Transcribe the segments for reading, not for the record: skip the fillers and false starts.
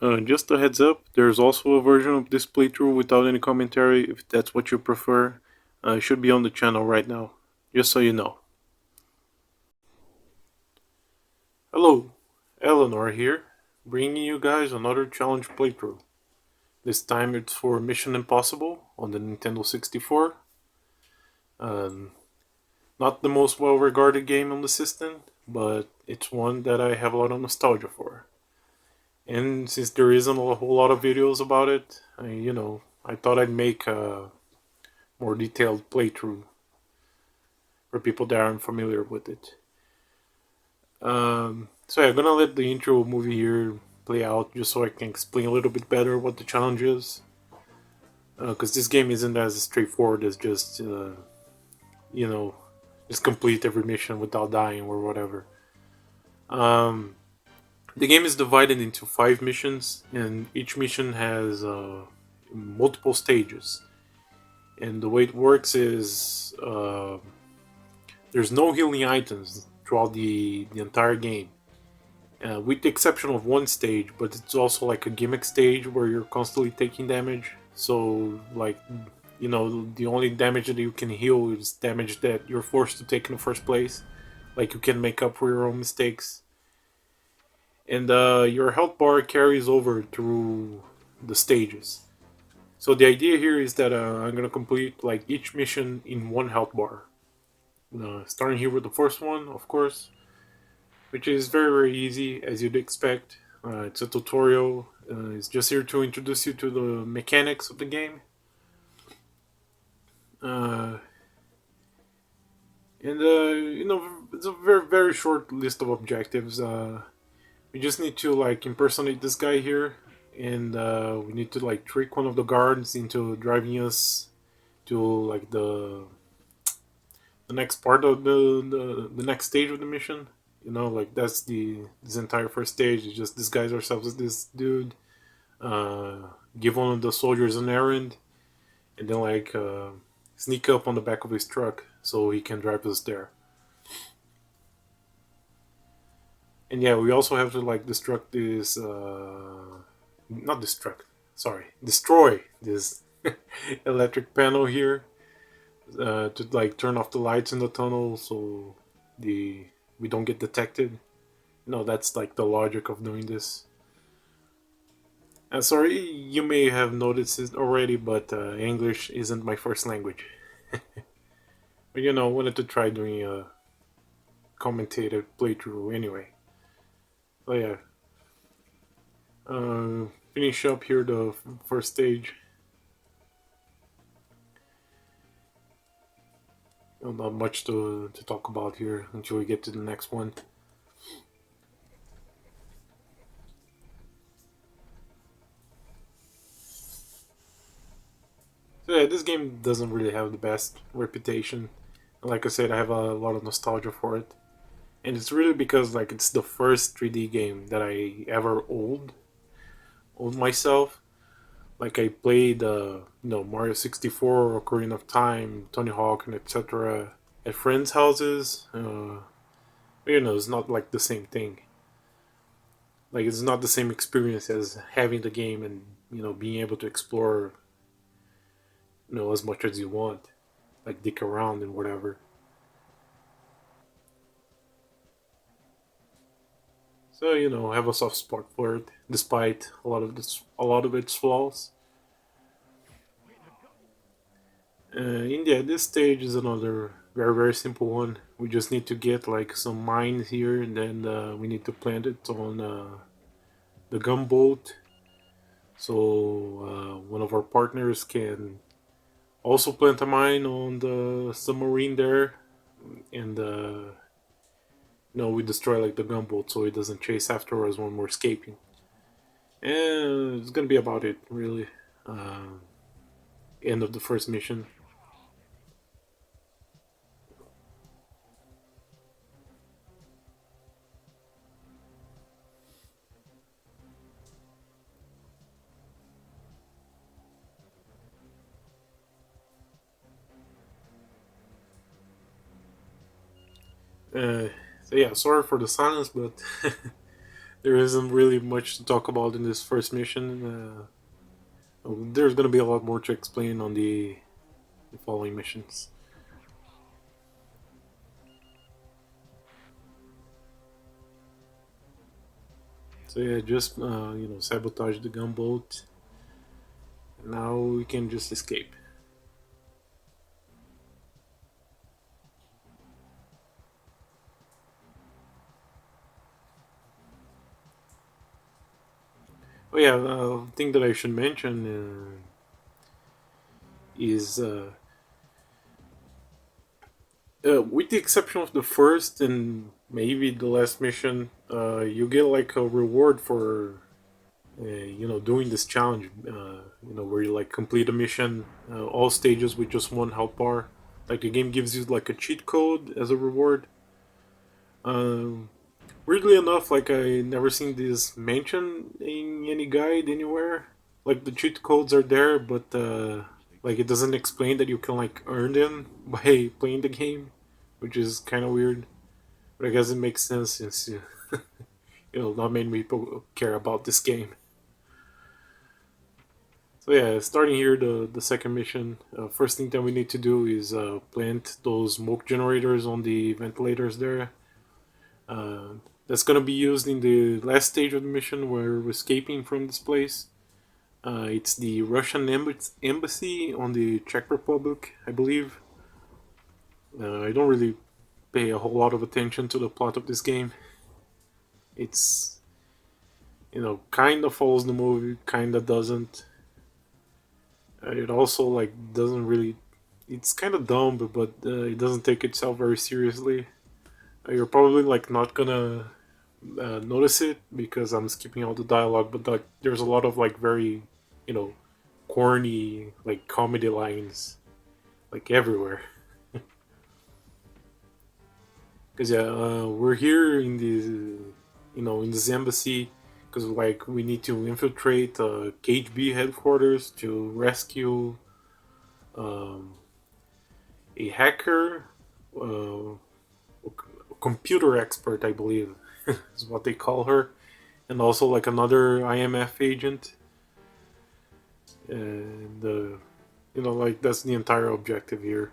Just a heads up, there's also a version of this playthrough without any commentary if that's what you prefer. It should be on the channel right now, just so you know. Hello, Eleanor here, bringing you guys another challenge playthrough. This time it's for Mission Impossible on the Nintendo 64. Um, Not the most well regarded game on the system, but it's one that I have a lot of nostalgia for. And since there isn't a whole lot of videos about it, I thought I'd make a more detailed playthrough for people that aren't familiar with it. So yeah, I'm gonna let the intro movie here play out just so I can explain a little bit better what the challenge is. Because this game isn't as straightforward as just, you know, just complete every mission without dying or whatever. Um, the game is divided into 5 missions, and each mission has multiple stages. And the way it works is there's no healing items throughout the entire game, with the exception of one stage, but it's also like a gimmick stage where you're constantly taking damage. So, like, the only damage that you can heal is damage that you're forced to take in the first place. Like, you can make up for your own mistakes. And your health bar carries over through the stages. So the idea here is that I'm gonna complete like each mission in one health bar. Starting here with the first one, of course, which is very very easy as you'd expect. It's a tutorial. It's just here to introduce you to the mechanics of the game. Uh, and it's a very very short list of objectives. We just need to like impersonate this guy here, and we need to like trick one of the guards into driving us to like the next part of the next stage of the mission. Like that's the this entire first stage is just disguise ourselves as this dude, uh, give one of the soldiers an errand, and then like sneak up on the back of his truck so he can drive us there. And yeah, we also have to like destruct this, not destruct, sorry, destroy this electric panel here, to like turn off the lights in the tunnel so the we don't get detected. No, that's like the logic of doing this. Sorry, you may have noticed it already, but English isn't my first language. But wanted to try doing a commentated playthrough anyway. So yeah, finish up here the first stage. Not much to talk about here until we get to the next one. So yeah, this game doesn't really have the best reputation. Like I said, I have a lot of nostalgia for it, and it's really because like it's the first 3D game that I ever owned myself. Like I played, Mario 64, Ocarina of Time, Tony Hawk, and etc. at friends' houses. It's not like the same thing. Like it's not the same experience as having the game and being able to explore as much as you want, like dick around and whatever. So I have a soft spot for it, despite a lot of its flaws. India, this stage is another very very simple one. We just need to get like some mines here, and then we need to plant it on the gunboat, so one of our partners can also plant a mine on the submarine there, and we destroy like the gunboat so it doesn't chase after us when we're escaping. And it's gonna be about it, really. Uh, End of the first mission. Uh, so yeah, sorry for the silence, but there isn't really much to talk about in this first mission. There's gonna be a lot more to explain on the following missions. So yeah, just sabotage the gunboat. Now we can just escape. Oh yeah, thing that I should mention is with the exception of the first and maybe the last mission, you get like a reward for doing this challenge. Where you like complete a mission, all stages with just one health bar. Like the game gives you like a cheat code as a reward. Um, Weirdly enough, like I never seen this mentioned in any guide anywhere. Like the cheat codes are there, but like it doesn't explain that you can like earn them by playing the game, which is kind of weird. But I guess it makes sense since not many people care about this game. So yeah, starting here the second mission. First thing that we need to do is plant those smoke generators on the ventilators there. Uh, that's gonna be used in the last stage of the mission where we're escaping from this place. It's the Russian embassy on the Czech Republic, I believe. I don't really pay a whole lot of attention to the plot of this game. It's kind of follows the movie, kind of doesn't. It also like doesn't really. It's kind of dumb, but it doesn't take itself very seriously. You're probably like not gonna notice it because I'm skipping all the dialogue, but like there's a lot of like very, you know, corny like comedy lines like everywhere. Because yeah, we're here in the in this embassy because like we need to infiltrate KGB headquarters to rescue um, a hacker, a computer expert, I believe, is what they call her, and also like another IMF agent, and like that's the entire objective here.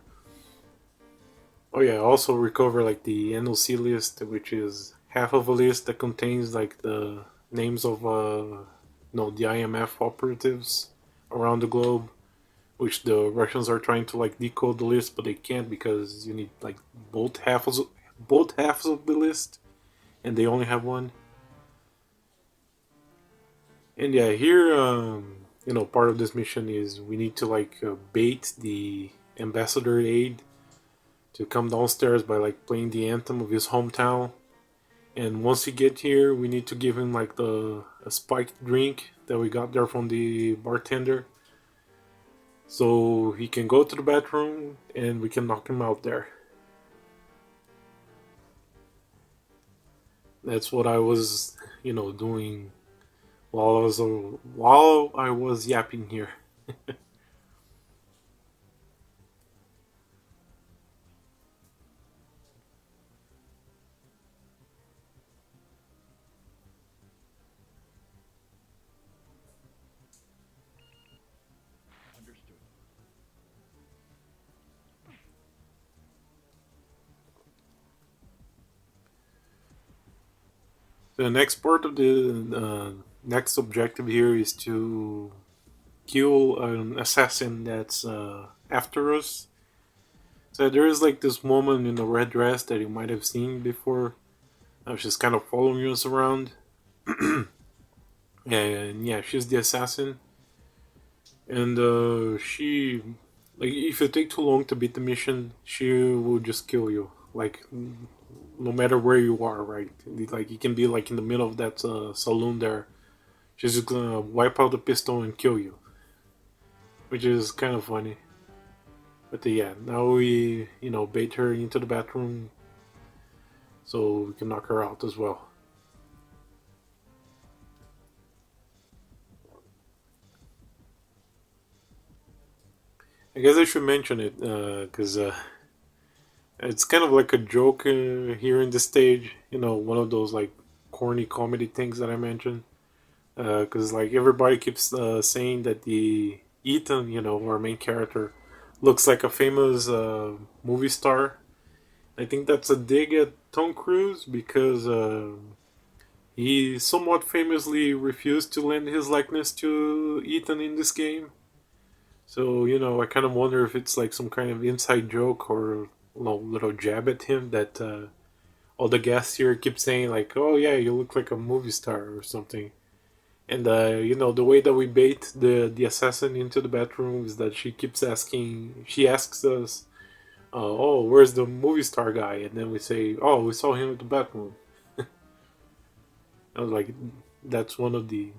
Oh yeah, also recover like the NOC list, which is half of a list that contains like the names of the IMF operatives around the globe, which the Russians are trying to like decode the list, but they can't because you need like both halves of the list, and they only have one. And yeah, here part of this mission is we need to like bait the ambassador aide to come downstairs by like playing the anthem of his hometown. And once we get here, we need to give him like the a spiked drink that we got there from the bartender, so he can go to the bathroom and we can knock him out there. That's what I was, doing while I was yapping here. The next part of the next objective here is to kill an assassin that's after us. So there is like this woman in a red dress that you might have seen before. She's kind of following us around. And yeah, she's the assassin. And she, like, if you take too long to beat the mission, she will just kill you. Like, no matter where you are, right? Like, you can be like in the middle of that saloon there. She's just gonna wipe out the pistol and kill you, which is kind of funny. But yeah, now we bait her into the bathroom so we can knock her out as well. I guess I should mention it because it's kind of like a joke here in the stage. One of those like corny comedy things that I mentioned. Because like everybody keeps saying that the Ethan, our main character, looks like a famous movie star. I think that's a dig at Tom Cruise because he somewhat famously refused to lend his likeness to Ethan in this game. So I kind of wonder if it's like some kind of inside joke or little jab at him that all the guests here keep saying like, "Oh yeah, you look like a movie star" or something. And the way that we bait the assassin into the bedroom is that she asks us, "Oh, where's the movie star guy?" And then we say, "Oh, we saw him at the bedroom." I was like, that's one of the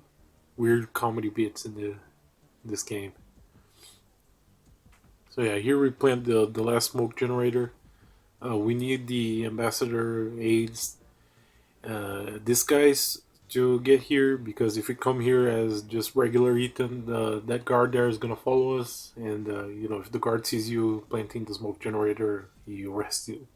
weird comedy bits in this game. So yeah, here we plant the last smoke generator. We need the ambassador aids, these guys to get here because if we come here as just regular Ethan, that guard there is gonna follow us, and if the guard sees you planting the smoke generator, he arrests you.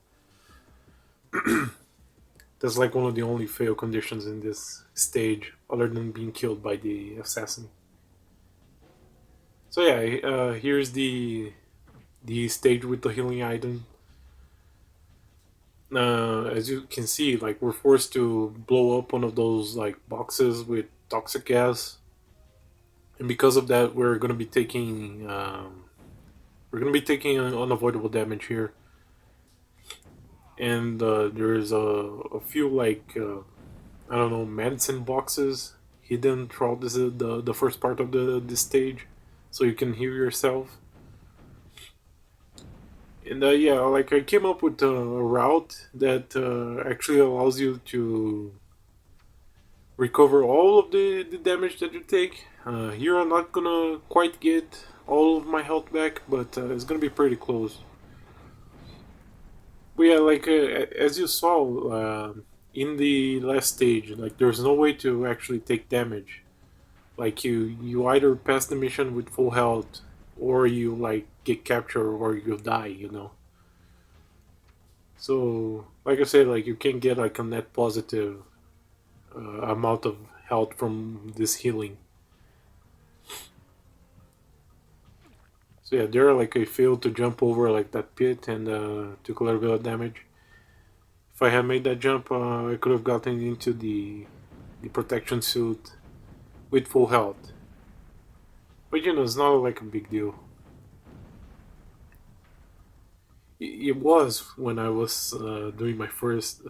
That's like one of the only fail conditions in this stage, other than being killed by the assassin. So yeah, here's the stage with the healing item. As you can see, like we're forced to blow up one of those like boxes with toxic gas, and because of that, we're gonna be taking unavoidable damage here. And there's a few like I don't know, medicine boxes hidden throughout the first part of this stage, so you can heal yourself. And yeah, like I came up with a route that actually allows you to recover all of the damage that you take. Here I'm not gonna quite get all of my health back, but it's gonna be pretty close. But yeah, like as you saw in the last stage, like there's no way to actually take damage. Like you either pass the mission with full health, or you like get captured, or you die. So like I said, like you can get like a net positive amount of health from this healing. So yeah, there like I failed to jump over like that pit and took a little bit of damage. If I had made that jump, I could have gotten into the protection suit with full health. But it's not like a big deal. It was when I was doing my first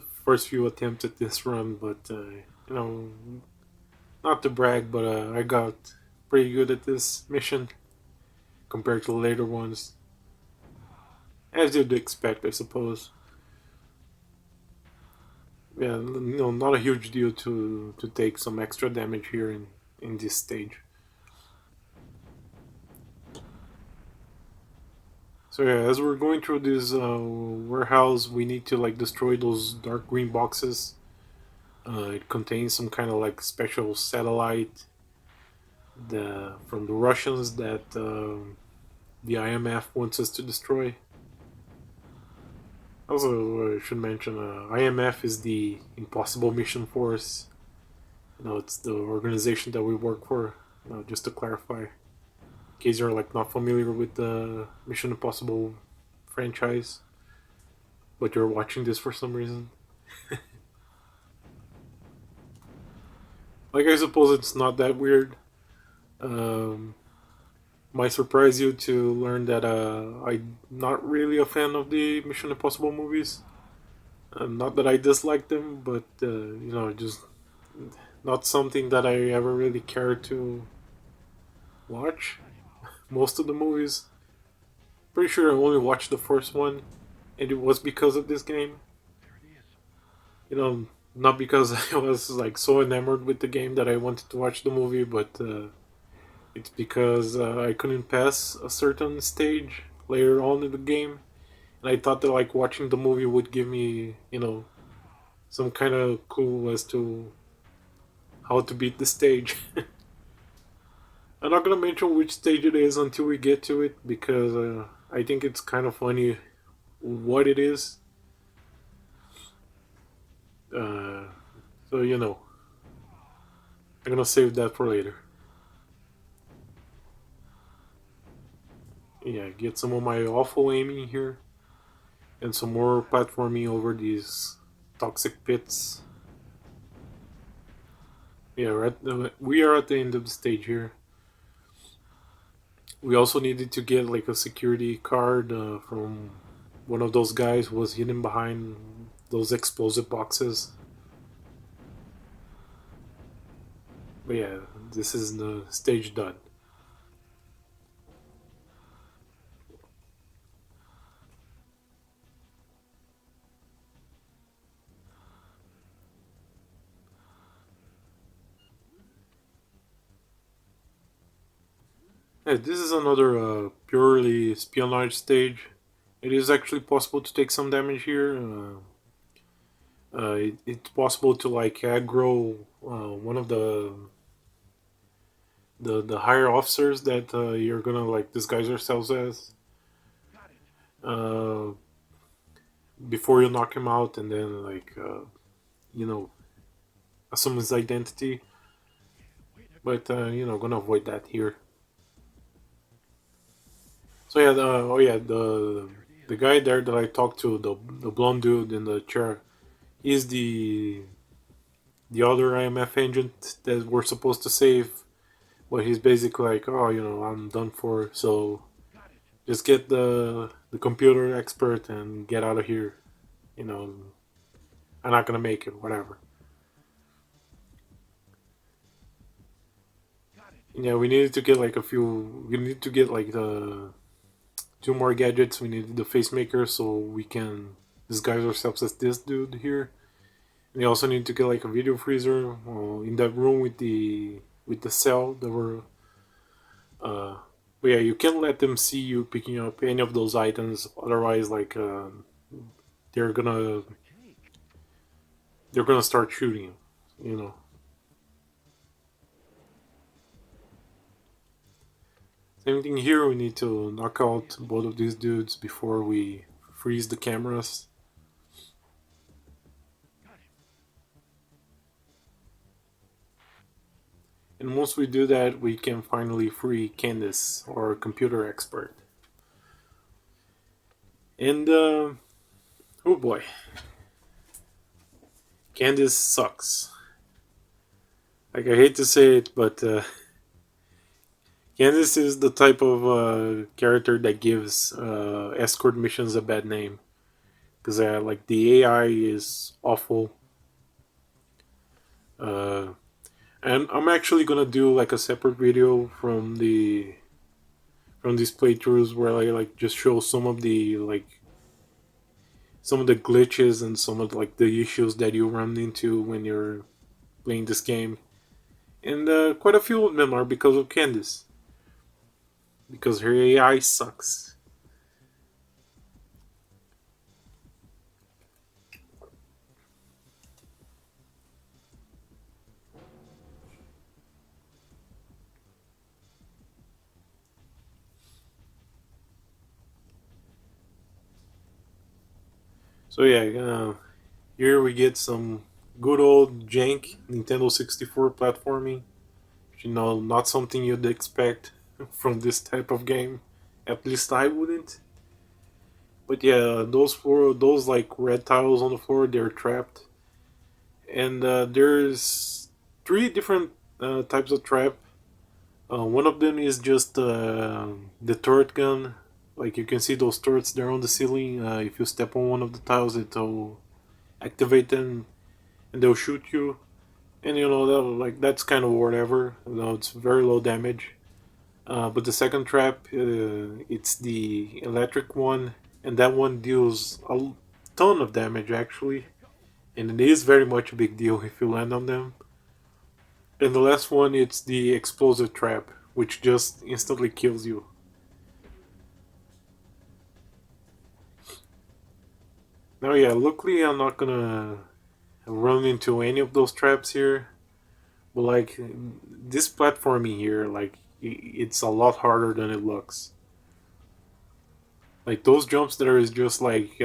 few attempts at this run, but you know, not to brag, but I got pretty good at this mission compared to the later ones, as you'd expect, I suppose. Yeah, not a huge deal to take some extra damage here in this stage. So yeah, as we're going through this warehouse, we need to like destroy those dark green boxes. It contains some kind of like special satellite from the Russians that the IMF wants us to destroy. Also, I should mention IMF is the Impossible Mission Force. It's the organization that we work for. Just to clarify, in case you're like not familiar with the Mission Impossible franchise, but you're watching this for some reason. Like I suppose it's not that weird. Um, might surprise you to learn that I'm not really a fan of the Mission Impossible movies. Not that I dislike them, but just not something that I ever really cared to watch. Most of the movies, pretty sure I only watched the first one, and it was because of this game. Not because I was like so enamored with the game that I wanted to watch the movie, but it's because I couldn't pass a certain stage later on in the game, and I thought that like watching the movie would give me, some kind of clue as to how to beat the stage. I'm not gonna mention which stage it is until we get to it because I think it's kind of funny what it is. Uh, So I'm gonna save that for later. Yeah, get some of my awful aiming here, and some more platforming over these toxic pits. Yeah, we are at the end of the stage here. We also needed to get like a security card from one of those guys who was hidden behind those explosive boxes. But yeah, this is the stage done. Yeah, this is another purely espionage stage. It is actually possible to take some damage here. It's possible to like aggro one of the higher officers that you're gonna like disguise yourselves as uh, before you knock him out, and then like you know assume his identity. But gonna avoid that here. So yeah, oh yeah, the guy there that I talked to, the blonde dude in the chair, he's the other IMF agent that we're supposed to save. But he's basically like, oh, I'm done for. So just get the computer expert and get out of here. You know, I'm not gonna make it. Whatever. Yeah, we needed to get like a few. We need to get like the two more gadgets. We need the face maker so we can disguise ourselves as this dude here. And we also need to get like a video freezer in that room with the cell that were. But yeah, you can't let them see you picking up any of those items. Otherwise, like they're gonna they're gonna start shooting you. You know. Same thing here. We need to knock out both of these dudes before we freeze the cameras. And once we do that, we can finally free Candace, our computer expert. And oh boy, Candace sucks. Like I hate to say it, but Candace is the type of character that gives escort missions a bad name because like the AI is awful. Uh, and I'm actually gonna do like a separate video from these playthroughs where I like just show some of the glitches and some of like the issues that you run into when you're playing this game. And quite a few of them are because of Candice, because her AI sucks. So yeah, here we get some good old jank Nintendo 64 platforming. Not something you'd expect from this type of game. At least I wouldn't. But yeah, those like red tiles on the floor, they're trapped, and there's three different types of trap. One of them is just the turret gun. Like you can see those turrets there on the ceiling. If you step on one of the tiles, it'll activate them and they'll shoot you. And that's kind of whatever. It's very low damage. But the second trap, it's the electric one, and that one deals a ton of damage actually, and it is very much a big deal if you land on them. And the last one, it's the explosive trap, which just instantly kills you. Now, yeah, luckily I'm not gonna run into any of those traps here. But like this platforming here, like it's a lot harder than it looks. Like those jumps there is just like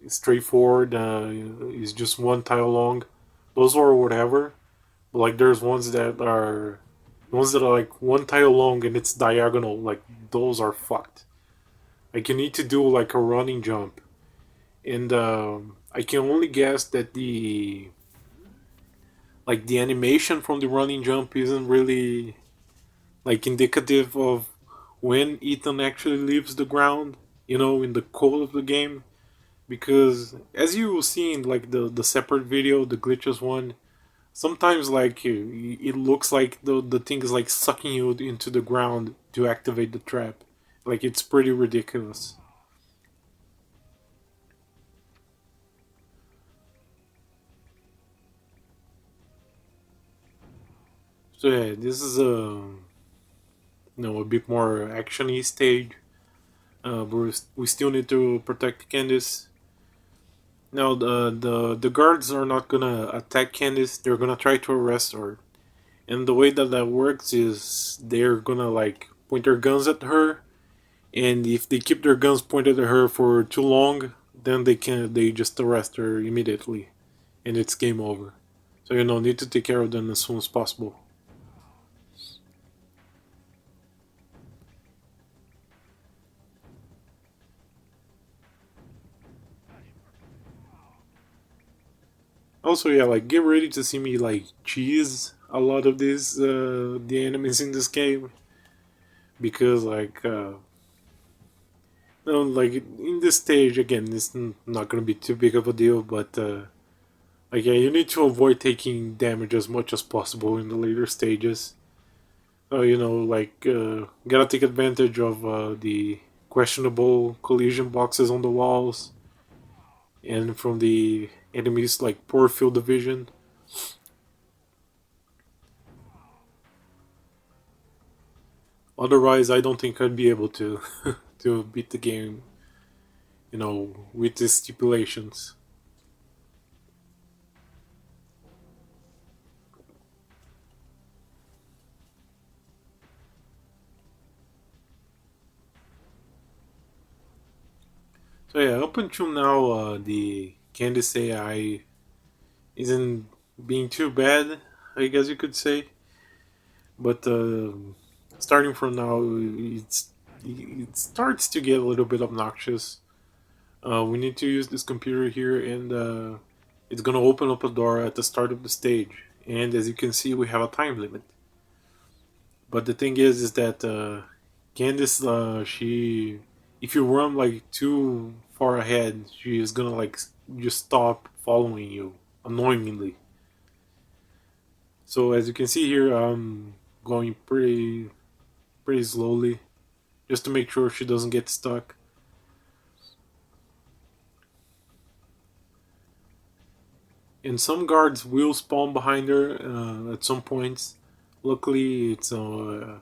straightforward. Is just one tile long. Those are whatever. But like there's ones that are like one tile long and it's diagonal. Like those are fucked. Like you need to do like a running jump, and I can only guess that the animation from the running jump isn't really like indicative of when Ethan actually leaves the ground. In the code of the game, because as you will see in like the separate video, the glitches one, sometimes like it looks like the thing is like sucking you into the ground to activate the trap. Like it's pretty ridiculous. So yeah, this is a bit more actiony stage. But we still need to protect Candice. Now the guards are not gonna attack Candice. They're gonna try to arrest her. And the way that that works is they're gonna like point their guns at her, and if they keep their guns pointed at her for too long, then they just arrest her immediately, and it's game over. So need to take care of them as soon as possible. Also, yeah, like get ready to see me like cheese a lot of these the enemies in this game, because like no, like in this stage again, it's not gonna be too big of a deal, but like yeah, you need to avoid taking damage as much as possible in the later stages. Like gotta take advantage of the questionable collision boxes on the walls and from the enemies like poor field of vision. Otherwise, I don't think I'd be able to to beat the game. With these stipulations. So yeah, up until now, the Candice AI isn't being too bad, I guess you could say. But starting from now, it starts to get a little bit obnoxious. We need to use this computer here, and it's gonna open up a door at the start of the stage. And as you can see, we have a time limit. But the thing is that Candice, she, if you run like too far ahead, she is gonna like just stop following you annoyingly. So as you can see here, I'm going pretty slowly, just to make sure she doesn't get stuck. And some guards will spawn behind her at some points. Luckily, it's at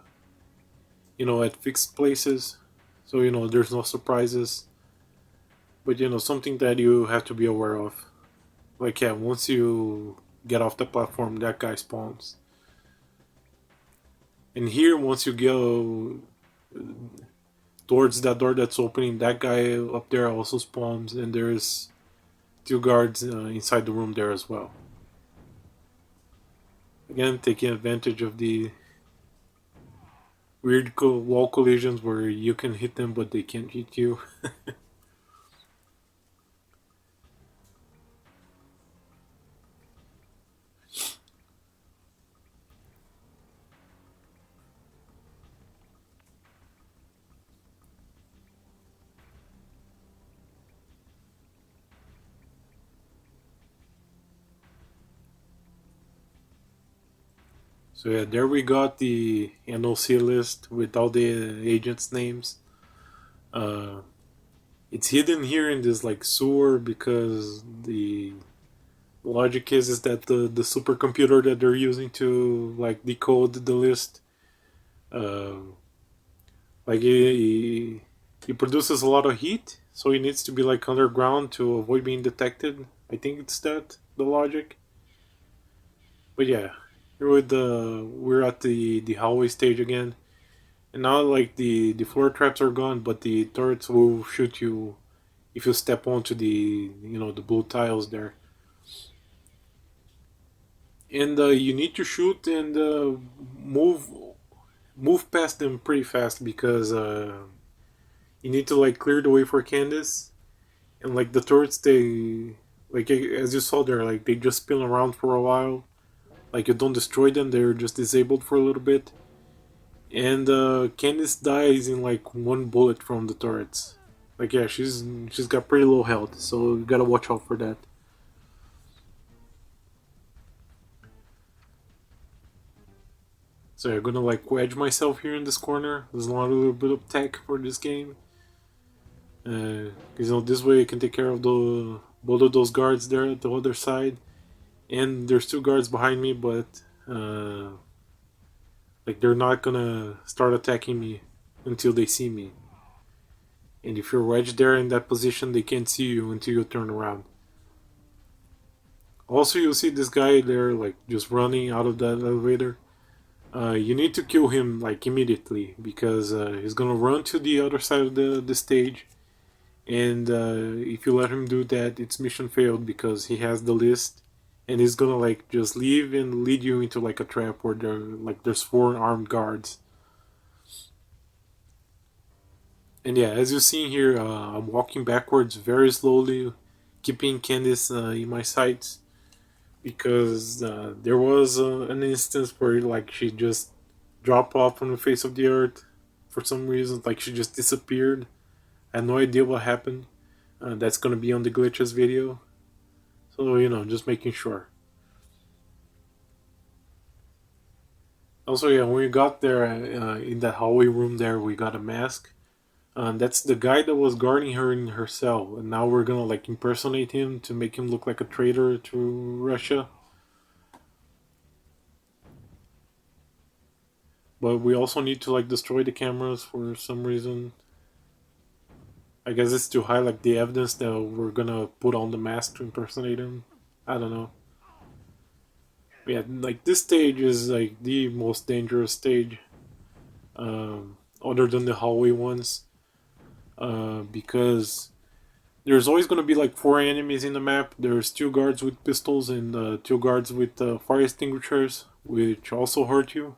fixed places, so there's no surprises. But something that you have to be aware of. Like yeah, once you get off the platform, that guy spawns. And here, once you go towards that door that's opening, that guy up there also spawns, and there's two guards inside the room there as well. Again, taking advantage of the weird wall collisions where you can hit them but they can't hit you. So yeah, there we got the NOC list with all the agents' names. Uh, it's hidden here in this like sewer because the logic is that the supercomputer that they're using to like decode the list, uh, like he produces a lot of heat, so he needs to be like underground to avoid being detected. I think it's that the logic. But yeah, here with we're at the hallway stage again, and now like the floor traps are gone, but the turrets will shoot you if you step onto the the blue tiles there. And you need to shoot and move move past them pretty fast because you need to like clear the way for Candace. And like the turrets, they like as you saw there, like they just spin around for a while. Like you don't destroy them; they're just disabled for a little bit. And Candice dies in like one bullet from the turrets. Like yeah, she's got pretty low health, so you gotta watch out for that. So I'm gonna like wedge myself here in this corner. There's a little bit of tech for this game, because this way I can take care of the both of those guards there at the other side. And there's two guards behind me, but like they're not gonna start attacking me until they see me. And if you're wedged there in that position, they can't see you until you turn around. Also, you'll see this guy there, like just running out of that elevator. You need to kill him like immediately because he's gonna run to the other side of the stage, and if you let him do that, it's mission failed because he has the list, and he's gonna like just leave and lead you into like a trap where there's four armed guards. And yeah, as you see here, I'm walking backwards very slowly, keeping Candice in my sights because there was an instance where like she just dropped off on the face of the earth for some reason, like she just disappeared. I had no idea what happened. That's gonna be on the glitches video, so just making sure. Also, yeah, when we got there in that hallway room there, we got a mask. That's the guy that was guarding her in her cell, and now we're gonna like impersonate him to make him look like a traitor to Russia. But we also need to like destroy the cameras for some reason. I guess it's to highlight the evidence that we're gonna put on the mask to impersonate him. I don't know. Yeah, like this stage is like the most dangerous stage, other than the hallway ones, because there's always gonna be like four enemies in the map. There's two guards with pistols and two guards with fire extinguishers, which also hurt you,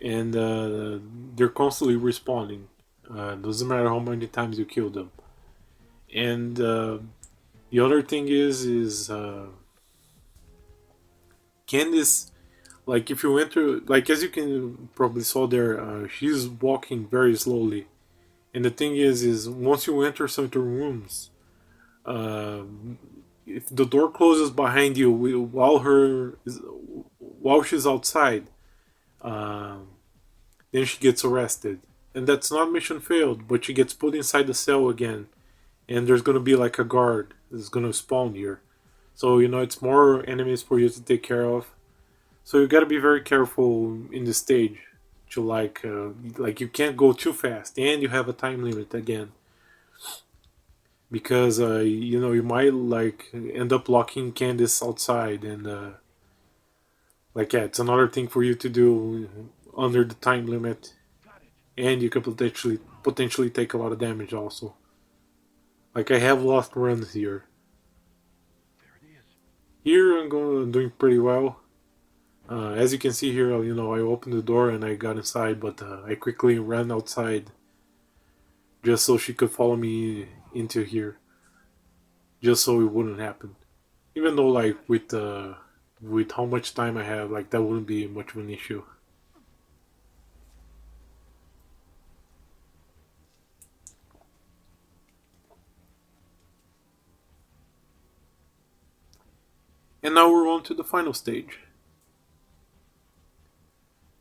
and they're constantly respawning. Doesn't matter how many times you kill them. And the other thing is Candice. Like if you enter, like as you can probably saw there, she's walking very slowly. And the thing is once you enter certain rooms, uh, if the door closes behind you while she's outside, uh, then she gets arrested. And that's not mission failed, but she gets put inside the cell again. And there's gonna be like a guard that's gonna spawn here. So it's more enemies for you to take care of. So you gotta be very careful in this stage. To like you can't go too fast, and you have a time limit again because you might like end up locking Candice outside, and like yeah, it's another thing for you to do under the time limit, and you can potentially take a lot of damage also. Like I have lost runs here. Here doing pretty well. As you can see here, I opened the door and I got inside, but I quickly ran outside just so she could follow me into here, just so it wouldn't happen. Even though, like, with how much time I have, like, that wouldn't be much of an issue. And now we're on to the final stage.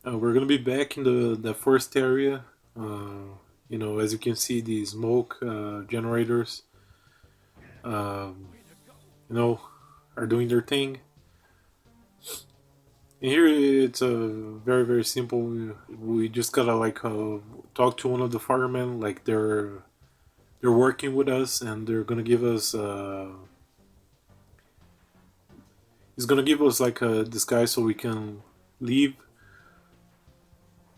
We're gonna be back in the first area. As you can see, the smoke generators, um, you know, are doing their thing. And here it's very very simple. We just gotta like talk to one of the firemen. Like they're working with us, and they're gonna give us. He's gonna give us like a disguise so we can leave.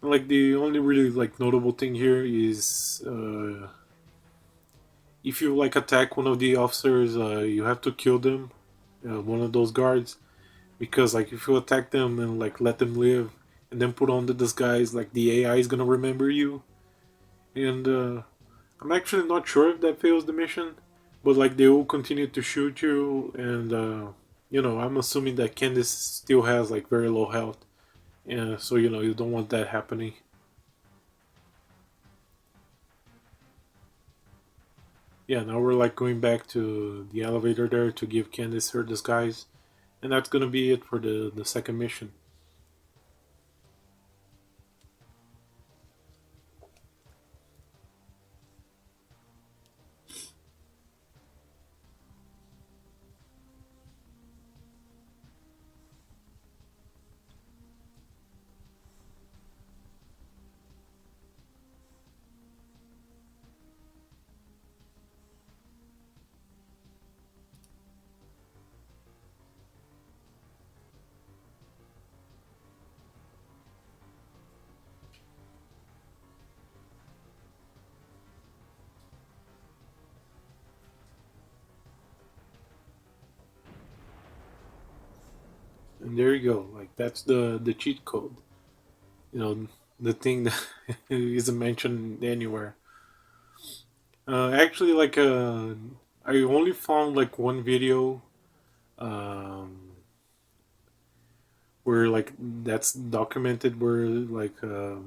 Like the only really like notable thing here is if you like attack one of the officers, you have to kill them, one of those guards, because like if you attack them and like let them live and then put on the disguise, like the AI is gonna remember you. And I'm actually not sure if that fails the mission, but like they will continue to shoot you, and I'm assuming that Candice still has like very low health, and so you don't want that happening. Yeah, now we're like going back to the elevator there to give Candice her disguise, and that's gonna be it for the second mission. And there you go. Like that's the cheat code. You know, the thing that isn't mentioned anywhere. Actually, like I only found like one video um, where like that's documented where like I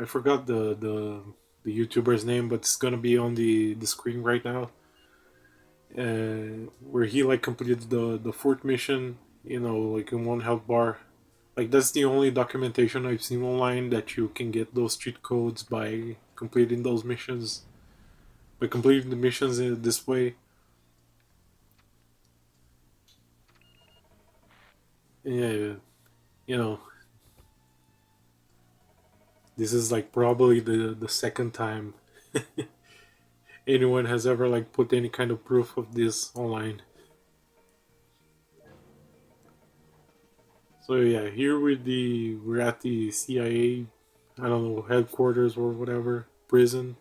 forgot the YouTuber's name, but it's gonna be on the screen right now. Where he like completed the fourth mission, like in one health bar. Like that's the only documentation I've seen online that you can get those cheat codes by completing those missions. By completing the missions in this way, yeah, you know, this is like probably the second time anyone has ever like put any kind of proof of this online. So yeah, here we're at the CIA, I don't know, headquarters or whatever, prison.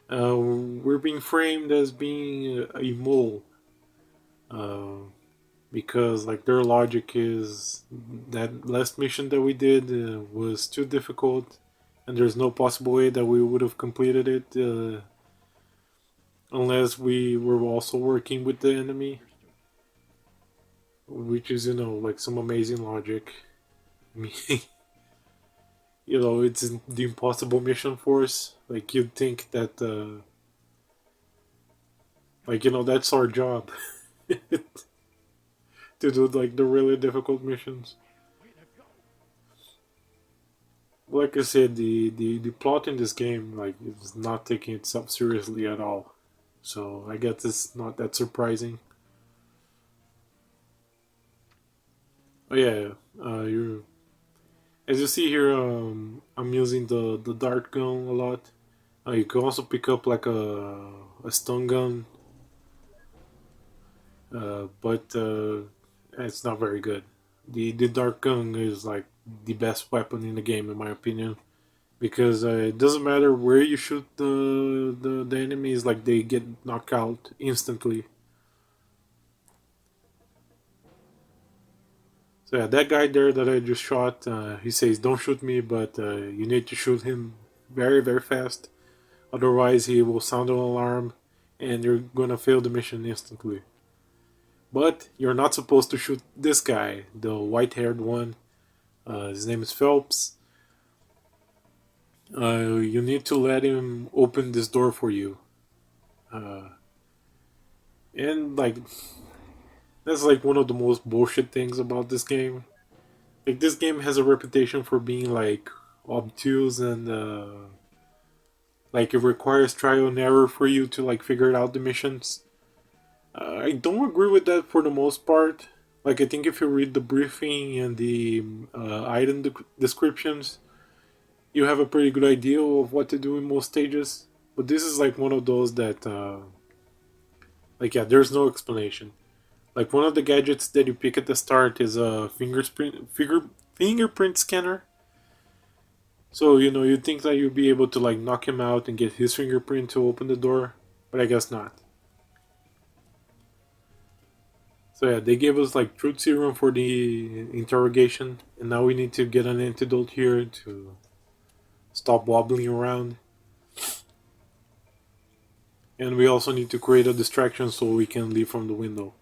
We're being framed as being a mole, uh, because like their logic is that last mission that we did was too difficult, and there's no possible way that we would have completed it unless we were also working with the enemy, which is like some amazing logic. I mean, it's the impossible mission force. Like you'd think that, like that's our job to do like the really difficult missions. Like I said, the plot in this game like is not taking itself seriously at all. So I guess it's not that surprising. Oh yeah, you as you see here, I'm using the dart gun a lot. You can also pick up like a stun gun, but it's not very good. The dart gun is like the best weapon in the game, in my opinion, because it doesn't matter where you shoot the enemies, like they get knocked out instantly. So yeah, that guy there that I just shot, he says, "Don't shoot me, but you need to shoot him very very fast. Otherwise, he will sound an alarm, and you're gonna fail the mission instantly." But you're not supposed to shoot this guy, the white-haired one. His name is Phelps. You need to let him open this door for you. Uh, and like that's like one of the most bullshit things about this game. Like this game has a reputation for being like obtuse and like it requires trial and error for you to like figure out the missions. I don't agree with that for the most part. Like I think if you read the briefing and the item descriptions, you have a pretty good idea of what to do in most stages. But this is like one of those that, like, yeah, there's no explanation. Like one of the gadgets that you pick at the start is a fingerprint scanner. So you think that you'll be able to like knock him out and get his fingerprint to open the door. but I guess not. So yeah, they gave us like truth serum for the interrogation, and now we need to get an antidote here to stop wobbling around. And we also need to create a distraction so we can leave from the window.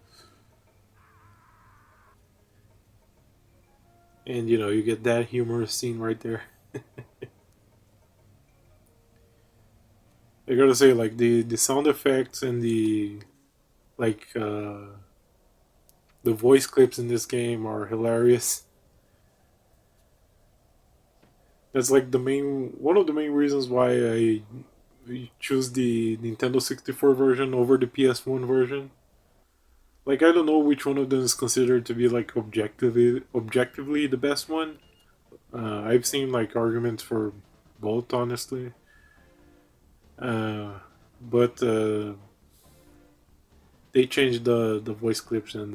And you know, you get that humorous scene right there. I gotta say, like the sound effects and like the voice clips in this game are hilarious. That's like the main one of the main reasons why I choose the Nintendo 64 version over the PS1 version. Like I don't know which one of them is considered to be like objectively the best one. I've seen like arguments for both, honestly. But they changed the voice clips and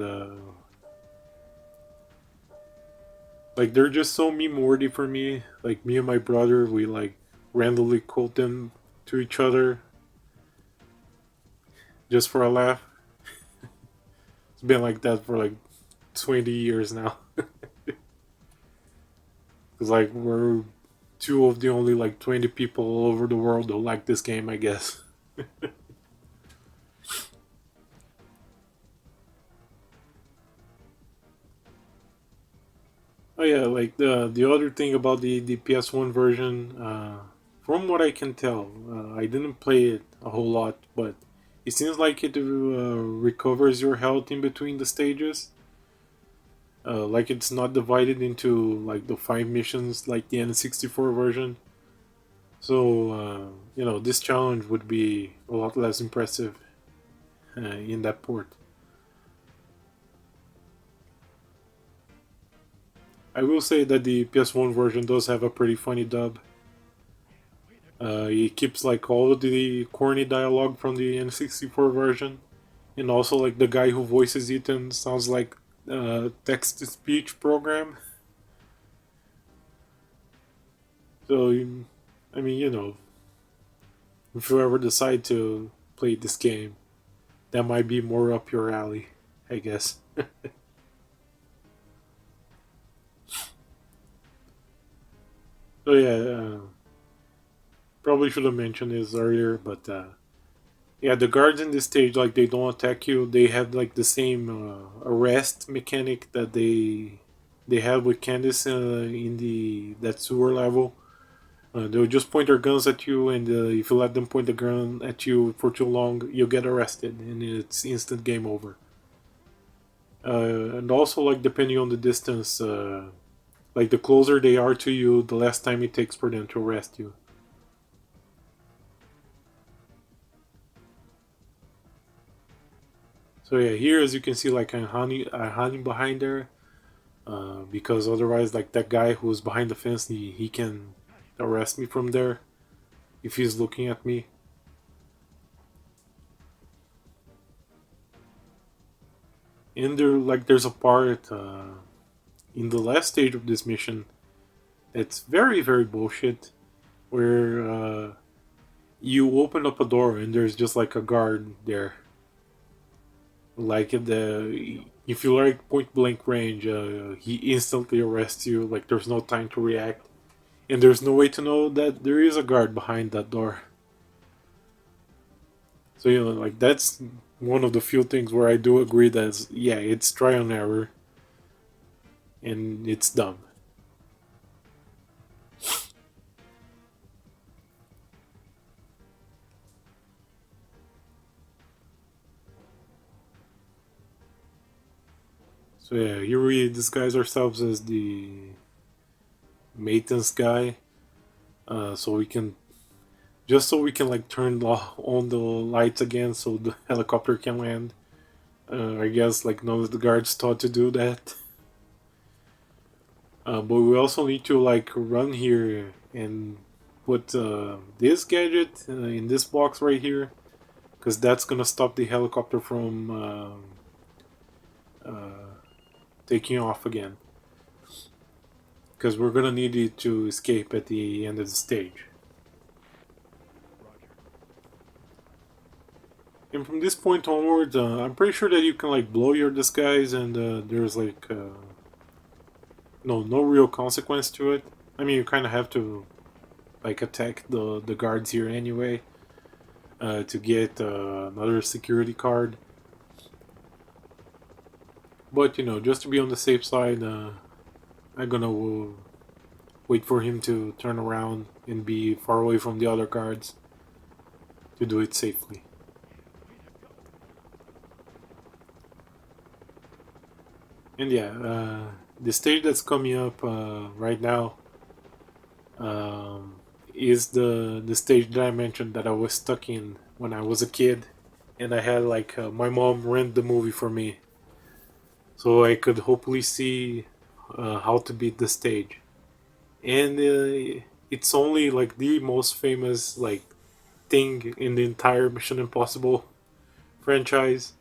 like they're just so meme worthy for me. Like me and my brother, we like randomly quote them to each other just for a laugh. It's been like that for like 20 years now. Because like we're two of the only like 20 people all over the world who like this game, I guess. Oh yeah, like the other thing about the PS1 version, from what I can tell, I didn't play it a whole lot, but it seems like it recovers your health in between the stages. Like it's not divided into like the five missions like the N64 version. So you know this challenge would be a lot less impressive in that port. I will say that the PS1 version does have a pretty funny dub. It keeps like all of the corny dialogue from the N64 version, and also like the guy who voices Ethan sounds like text to speech program. So I mean, you know, if you ever decide to play this game, that might be more up your alley, I guess. So yeah, probably should have mentioned this earlier, but yeah, the guards in this stage like they don't attack you. They have like the same arrest mechanic that they had with Candice in the that sewer level. They'll just point their guns at you, and if you let them point the gun at you for too long, you'll get arrested, and it's instant game over. And also, like depending on the distance, like the closer they are to you, the less time it takes for them to arrest you. So yeah, here as you can see, like I'm hiding behind there, because otherwise, like that guy who's behind the fence, he can arrest me from there if he's looking at me. And there's a part in the last stage of this mission that's very bullshit, where you open up a door and there's just like a guard there. Like the if you like point blank range, he instantly arrests you. Like there's no time to react, and there's no way to know that there is a guard behind that door. So you know, like that's one of the few things where I do agree that yeah, it's trial and error, and it's dumb. So yeah, here we disguise ourselves as the maintenance guy, so we can just so we can like turn on the lights again, so the helicopter can land. I guess like none of the guards thought to do that. But we also need to like run here and put this gadget in this box right here, because that's gonna stop the helicopter from taking off again. Because we're gonna need it to escape at the end of the stage. And from this point onwards, I'm pretty sure that you can like blow your disguise, and there's like no real consequence to it. I mean, you kind of have to like attack the guards here anyway to get another security card. But just to be on the safe side, I'm gonna wait for him to turn around and be far away from the other guards to do it safely. And yeah, the stage that's coming up right now um, is the stage that I mentioned that I was stuck in when I was a kid, and I had like my mom rent the movie for me, so I could hopefully see how to beat the stage. And it's only like the most famous like thing in the entire Mission Impossible franchise.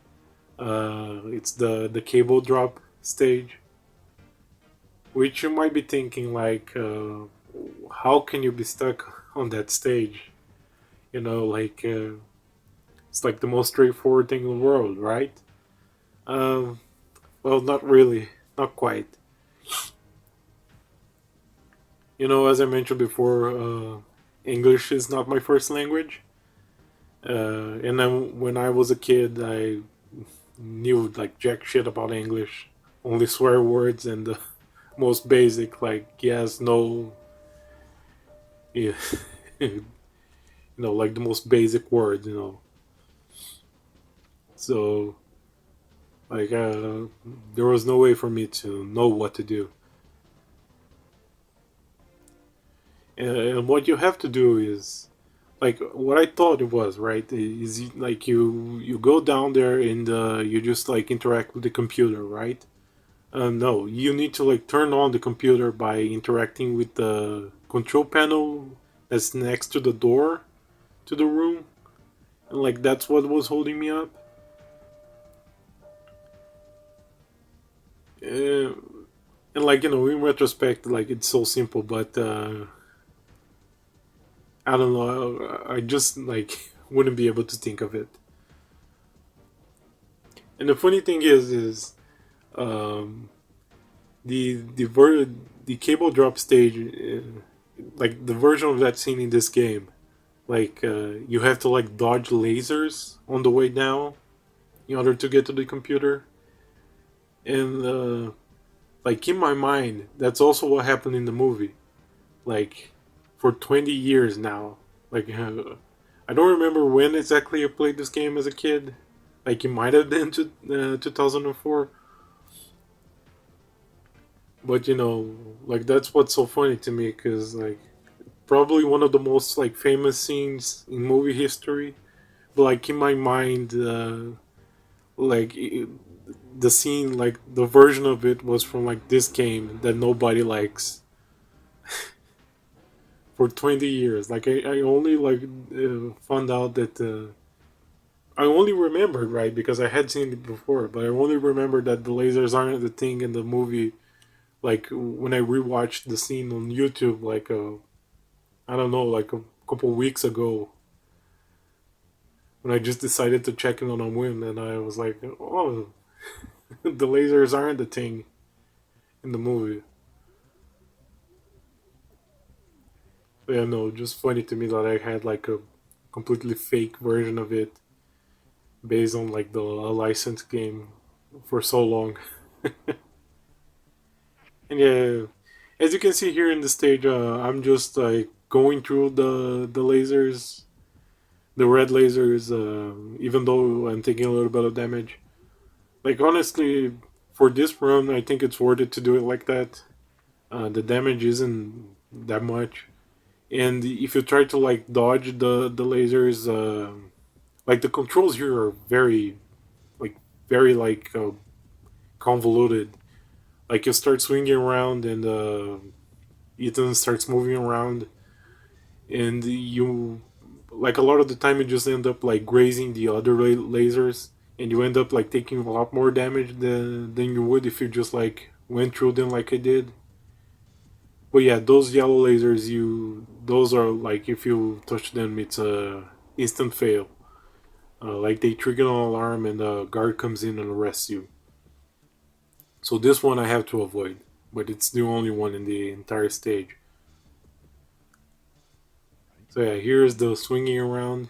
It's the cable drop stage, which you might be thinking like, how can you be stuck on that stage? Like it's like the most straightforward thing in the world, right? Um, well, not really, not quite. As I mentioned before, English is not my first language, and then when I was a kid, I knew like jack shit about English, only swear words and the most basic like yes, no, yeah, like the most basic words, So like there was no way for me to know what to do, and what you have to do is like what I thought it was right is like you go down there and you just like interact with the computer, right? No, you need to like turn on the computer by interacting with the control panel that's next to the door to the room, and like that's what was holding me up. Uh, and like in retrospect, like it's so simple, but I don't know. I just like wouldn't be able to think of it. And the funny thing is um, the cable drop stage, like the version of that scene in this game, like you have to like dodge lasers on the way down in order to get to the computer, and like in my mind, that's also what happened in the movie. Like for 20 years now, like I don't remember when exactly I played this game as a kid. Like it might have been 2004, but like that's what's so funny to me because like probably one of the most like famous scenes in movie history. But like in my mind, like the scene, like the version of it was from like this game that nobody likes for 20 years. Like I only like found out that I only remembered right because I had seen it before, but I only remembered that the lasers aren't the thing in the movie. Like when I rewatched the scene on YouTube, like I don't know, like a couple weeks ago, when I just decided to check it on a whim, and I was like, oh, the lasers aren't the thing in the movie. But yeah, no, just funny to me that I had like a completely fake version of it based on like the licensed game for so long. And yeah, as you can see here in the stage, I'm just like going through the lasers, the red lasers, even though I'm taking a little bit of damage. Like honestly, for this run, I think it's worth it to do it like that. The damage isn't that much, and if you try to like dodge the lasers, like the controls here are like very like convoluted. Like you start swinging around and Ethan starts moving around, and you like a lot of the time you just end up like grazing the other lasers, and you end up like taking a lot more damage than you would if you just like went through them like I did. But yeah, those yellow lasers, you those are like if you touch them, it's a instant fail. Like they trigger an alarm and the guard comes in and arrests you. So this one I have to avoid, but it's the only one in the entire stage. So yeah, here's the swinging around.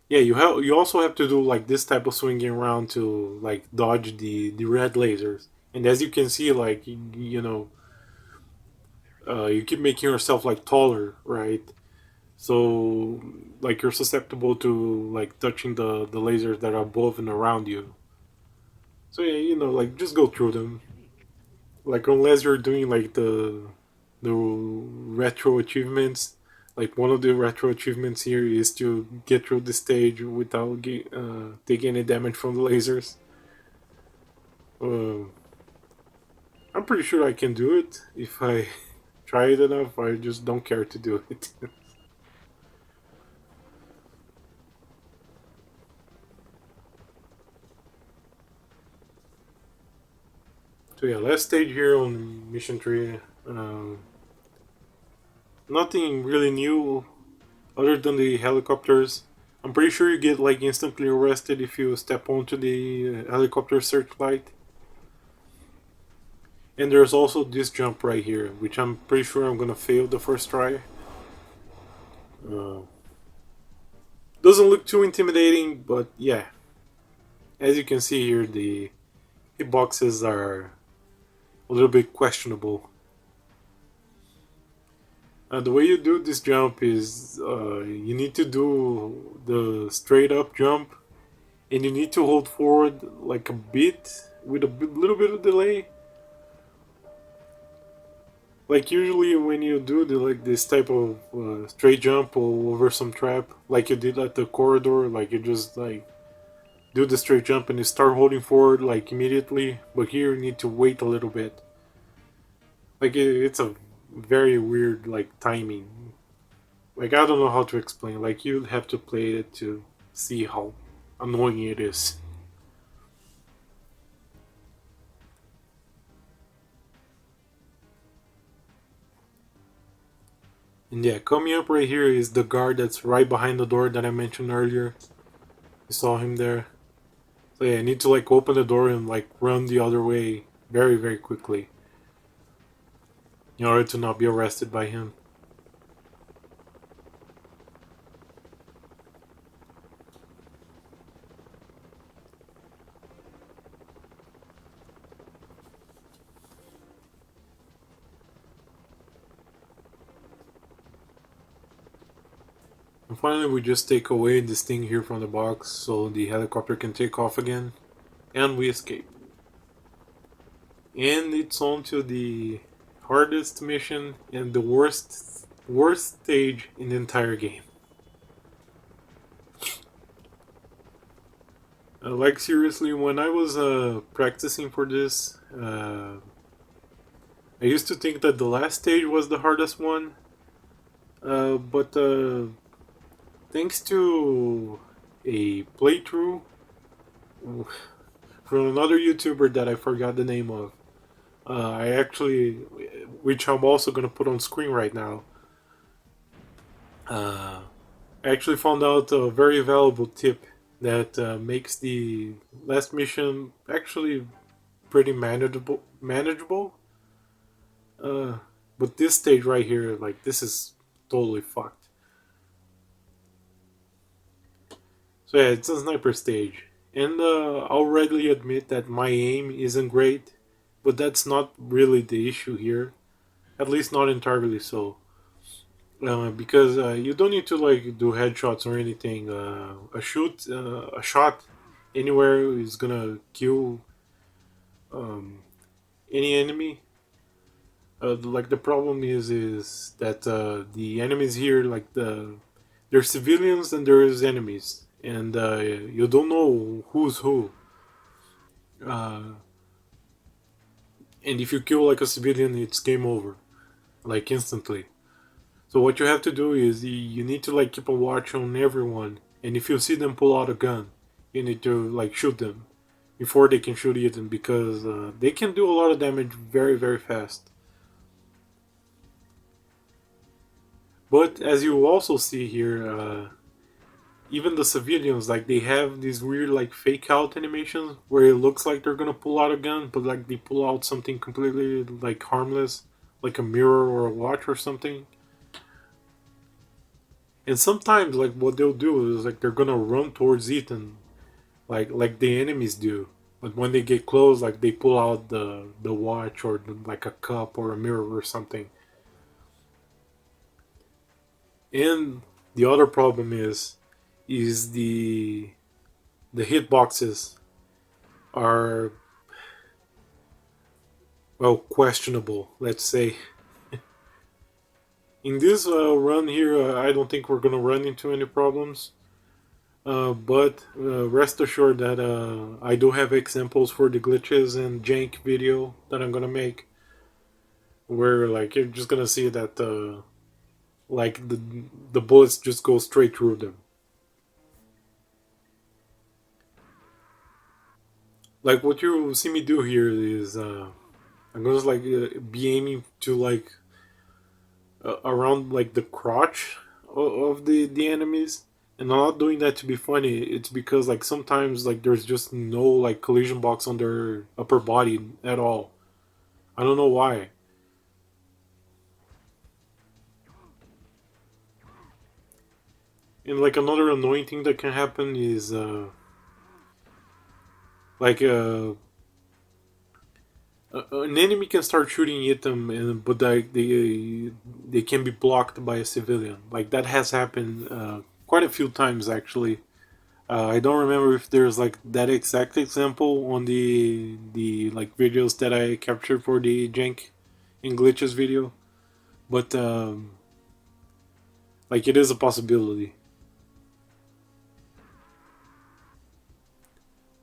Yeah, you also have to do like this type of swinging around to like dodge the red lasers. And as you can see, like you keep making yourself like taller, right? So like you're susceptible to like touching the lasers that are above and around you. So yeah, like just go through them. Like unless you're doing like the retro achievements. Like one of the retro achievements here is to get through the stage without taking any damage from the lasers. Uh, I'm pretty sure I can do it if I try it enough. I just don't care to do it. So yeah, last stage here on mission 3. Um, Nothing really new other than the helicopters. I'm pretty sure you get like instantly arrested if you step onto the helicopter searchlight. And there's also this jump right here, which I'm pretty sure I'm gonna fail the first try. Uh, doesn't look too intimidating, but yeah. As you can see here, the hitboxes are a little bit questionable. The way you do this jump is you need to do the straight up jump, and you need to hold forward like a bit with a little bit of delay. Like usually when you do like this type of straight jump or over some trap, like you did at the corridor, like you just like do the straight jump and you start holding forward like immediately. But here you need to wait a little bit. Like it's a very weird like timing. Like I don't know how to explain. Like you have to play it to see how annoying it is. And yeah, coming up right here is the guard that's right behind the door that I mentioned earlier. You saw him there. So yeah, I need to like open the door and like run the other way very very quickly in order to not be arrested by him. And finally we just take away this thing here from the box so the helicopter can take off again. And we escape. And it's on to the hardest mission and the worst stage in the entire game. Like seriously, when I was practicing for this, I used to think that the last stage was the hardest one, but thanks to a playthrough from another YouTuber that I forgot the name of, I actually, which I'm also gonna put on screen right now, uh, I actually found out a very valuable tip that makes the last mission actually pretty manageable. Manageable. Uh, but this stage right here, like this is totally fucked. So yeah, it's a sniper stage, and I'll readily admit that my aim isn't great, but that's not really the issue here. At least not entirely so. Because you don't need to like do headshots or anything. A shot anywhere is gonna kill um, any enemy. Like the problem is that the enemies here, like there's civilians and there's enemies, and you don't know who's who. Uh, and if you kill like a civilian, it's game over, like instantly. So what you have to do is you need to like keep a watch on everyone, and if you see them pull out a gun, you need to like shoot them before they can shoot you, because they can do a lot of damage very very fast. But as you also see here, even the civilians, like they have these weird like fake out animations where it looks like they're gonna pull out a gun, but like they pull out something completely like harmless, like a mirror or a watch or something. And sometimes like what they'll do is like they're gonna run towards Ethan, like the enemies do. But when they get close, like they pull out the watch or like a cup or a mirror or something. And the other problem is the hitboxes are, well, questionable. Let's say in this run here, I don't think we're gonna run into any problems. But rest assured that I do have examples for the glitches and jank video that I'm gonna make, where like you're just gonna see that like the bullets just go straight through them. Like what you see me do here is I'm gonna like be aiming to like around like the crotch of the enemies, and I'm not doing that to be funny. It's because like sometimes like there's just no like collision box on their upper body at all. I don't know why. And like another annoying thing that can happen is like an enemy can start shooting at them, and but they can be blocked by a civilian. Like that has happened quite a few times actually. I don't remember if there's like that exact example on the like videos that I captured for the jank and glitches video, but like it is a possibility.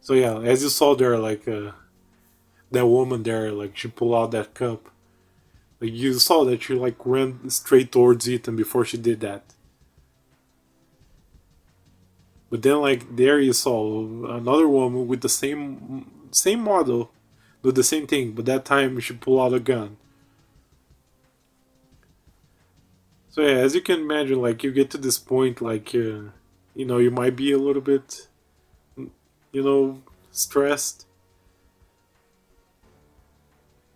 So yeah, as you saw there, like that woman there, like she pulled out that cup. Like you saw that she like ran straight towards Ethan before she did that. But then like there you saw another woman with the same model, do the same thing, but that time she pulled out a gun. So yeah, as you can imagine, like you get to this point, like you might be a little bit, stressed.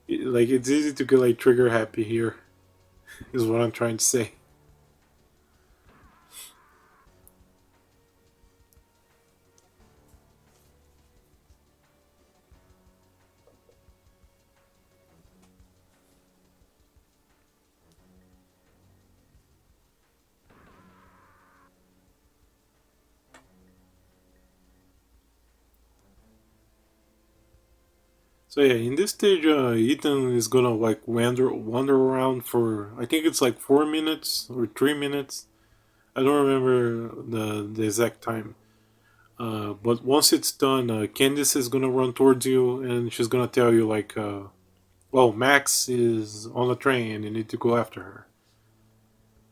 Like it's easy to get like trigger happy here, is what I'm trying to say. So yeah, in this stage, Ethan is gonna like wander around for, I think it's like 4 minutes or 3 minutes. I don't remember the exact time. But once it's done, Candice is gonna run towards you and she's gonna tell you like, well, Max is on the train and you need to go after her.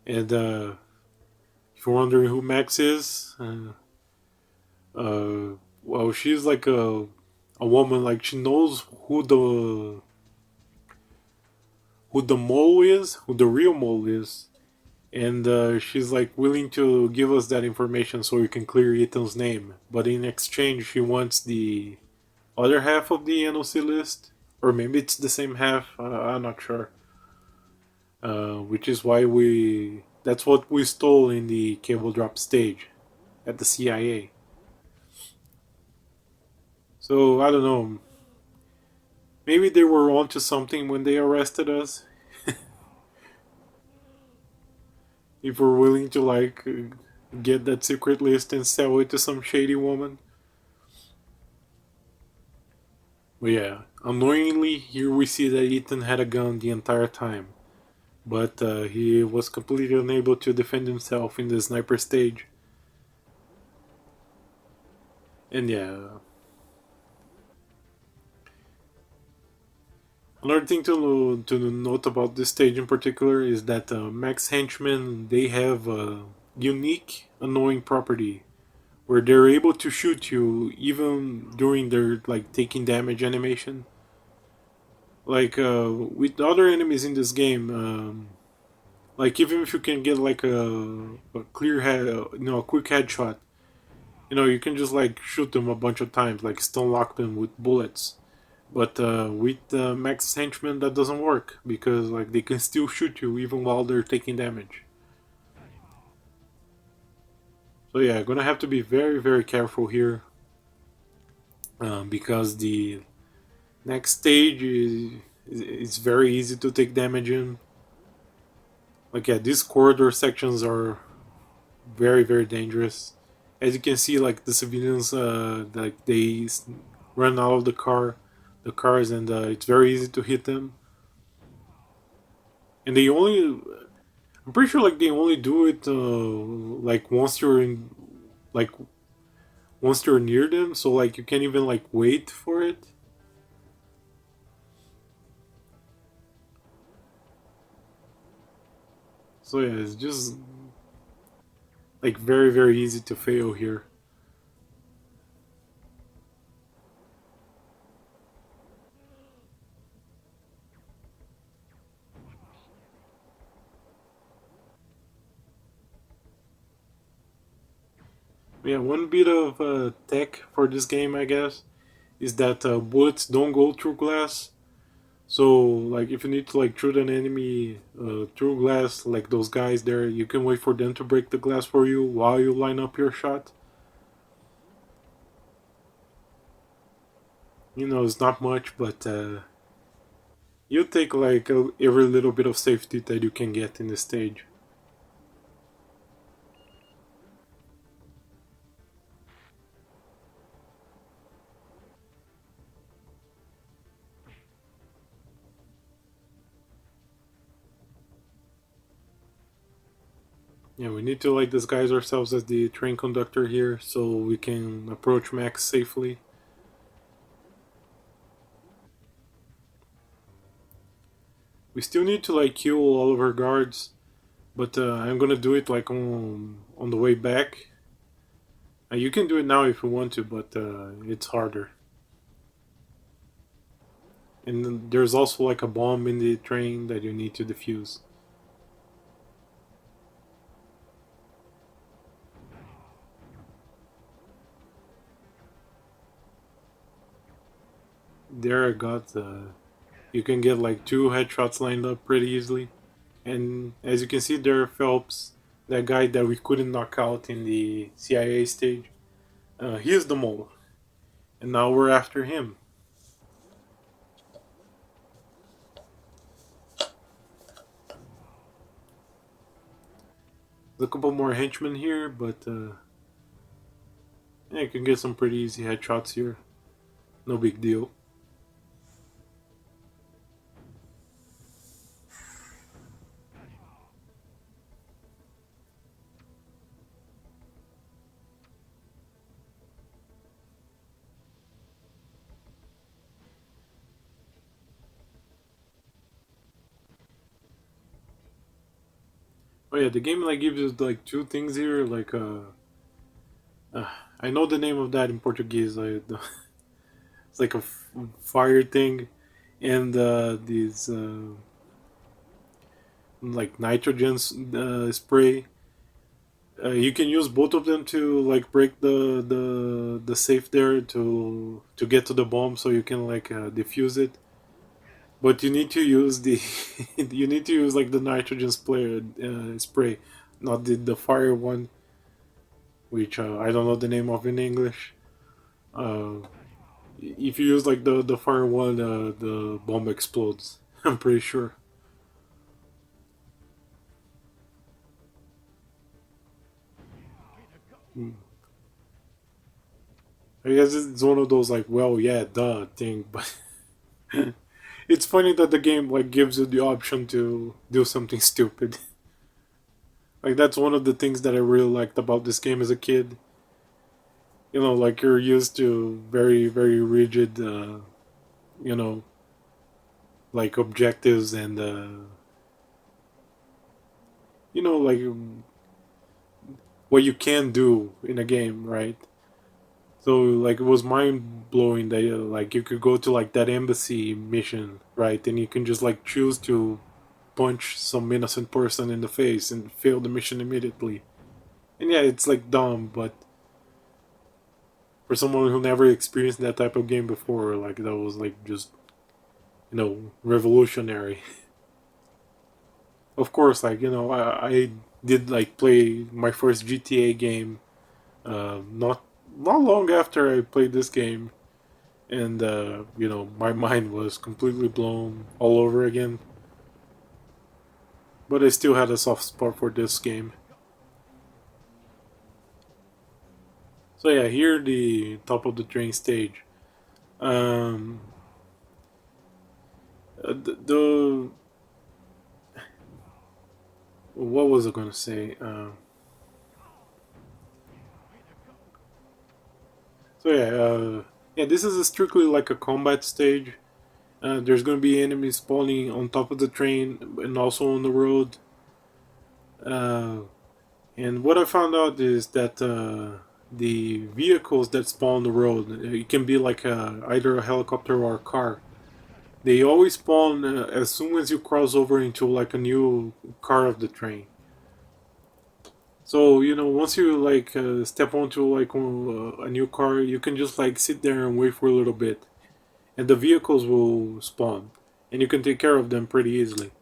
And if you're wondering who Max is, well, she's like a woman, like she knows who the mole is, who the real mole is, and she's like willing to give us that information so we can clear Ethan's name. But in exchange, she wants the other half of the NOC list, or maybe it's the same half. I'm not sure. Which is why that's what we stole in the cable drop stage at the CIA. So I don't know. Maybe they were onto something when they arrested us. If we're willing to like get that secret list and sell it to some shady woman. But yeah, annoyingly, here we see that Ethan had a gun the entire time, but he was completely unable to defend himself in the sniper stage. And yeah, another thing to note about this stage in particular is that Max henchmen, they have a unique annoying property where they're able to shoot you even during their like taking damage animation. Like with other enemies in this game, like even if you can get like a clear head, a quick headshot, You can just like shoot them a bunch of times, like stun lock them with bullets. But with max henchmen, that doesn't work because like they can still shoot you even while they're taking damage. So yeah, gonna have to be very very careful here because the next stage is very easy to take damage in. Like yeah, these corridor sections are very very dangerous. As you can see, like the civilians, like they run out of the cars, and it's very easy to hit them. And they only, I'm pretty sure, like they only do it like like once you're near them. So like you can't even like wait for it. So yeah, it's just like very very easy to fail here. Yeah, one bit of tech for this game, I guess, is that bullets don't go through glass. So, like, if you need to like shoot an enemy through glass, like those guys there, you can wait for them to break the glass for you while you line up your shot. It's not much, but you take like every little bit of safety that you can get in the stage. Yeah, we need to like disguise ourselves as the train conductor here so we can approach Max safely. We still need to like kill all of our guards, but I'm gonna do it like on the way back. You can do it now if you want to, but it's harder. And then there's also like a bomb in the train that you need to defuse. There I got you can get like two headshots lined up pretty easily. And as you can see there, Phelps, that guy that we couldn't knock out in the CIA stage, he is the mole. And now we're after him. There's a couple more henchmen here, but yeah, you can get some pretty easy headshots here. No big deal. Oh yeah, the game like gives you like two things here. Like uh I know the name of that in Portuguese. Like it's like a fire thing, and these like nitrogen spray. You can use both of them to like break the safe there to get to the bomb, so you can like defuse it. But you need to use the you need to use like the nitrogen spray, not the fire one, which I don't know the name of in English. Uh, if you use like the fire one, the bomb explodes. I'm pretty sure. Mm. I guess it's one of those like, well, yeah, duh thing, but it's funny that the game like gives you the option to do something stupid. Like that's one of the things that I really liked about this game as a kid. Like you're used to very very rigid, you know, like objectives and like what you can do in a game, right? So like it was mind blowing that like you could go to like that embassy mission, right? And you can just like choose to punch some innocent person in the face and fail the mission immediately. And yeah, it's like dumb, but For someone who never experienced that type of game before, like that was like just revolutionary. Of course, like I did like play my first GTA game, not long after I played this game, and my mind was completely blown all over again. But I still had a soft spot for this game. So yeah, here the top of the train stage. Um, the what was I gonna say? So yeah, this is a strictly like a combat stage. There's gonna be enemies spawning on top of the train and also on the road. Uh, and what I found out is that the vehicles that spawn on the road, it can be like either a helicopter or a car. They always spawn as soon as you cross over into like a new car of the train. So once you like step onto like a new car, you can just like sit there and wait for a little bit, and the vehicles will spawn, and you can take care of them pretty easily.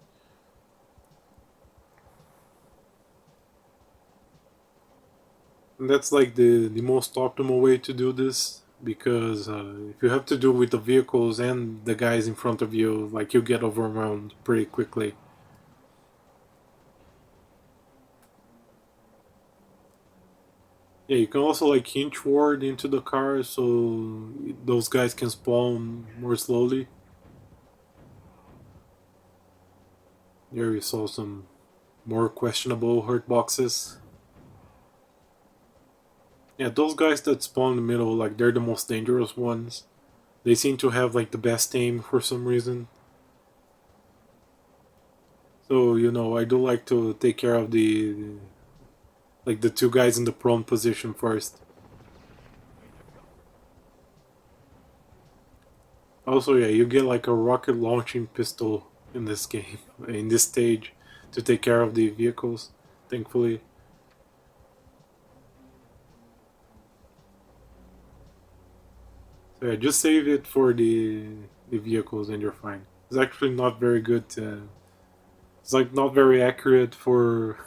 And that's like the most optimal way to do this because if you have to do with the vehicles and the guys in front of you, like you get overwhelmed pretty quickly. Yeah, you can also like hinge forward into the car so those guys can spawn more slowly. There we saw some more questionable hurt boxes. Yeah, those guys that spawn in the middle, like they're the most dangerous ones. They seem to have like the best aim for some reason. So I do like to take care of the two guys in the prone position first. Also, yeah, you get like a rocket launching pistol in this game, in this stage, to take care of the vehicles. Thankfully, so yeah, just save it for the vehicles and you're fine. It's actually not very good. It's like not very accurate for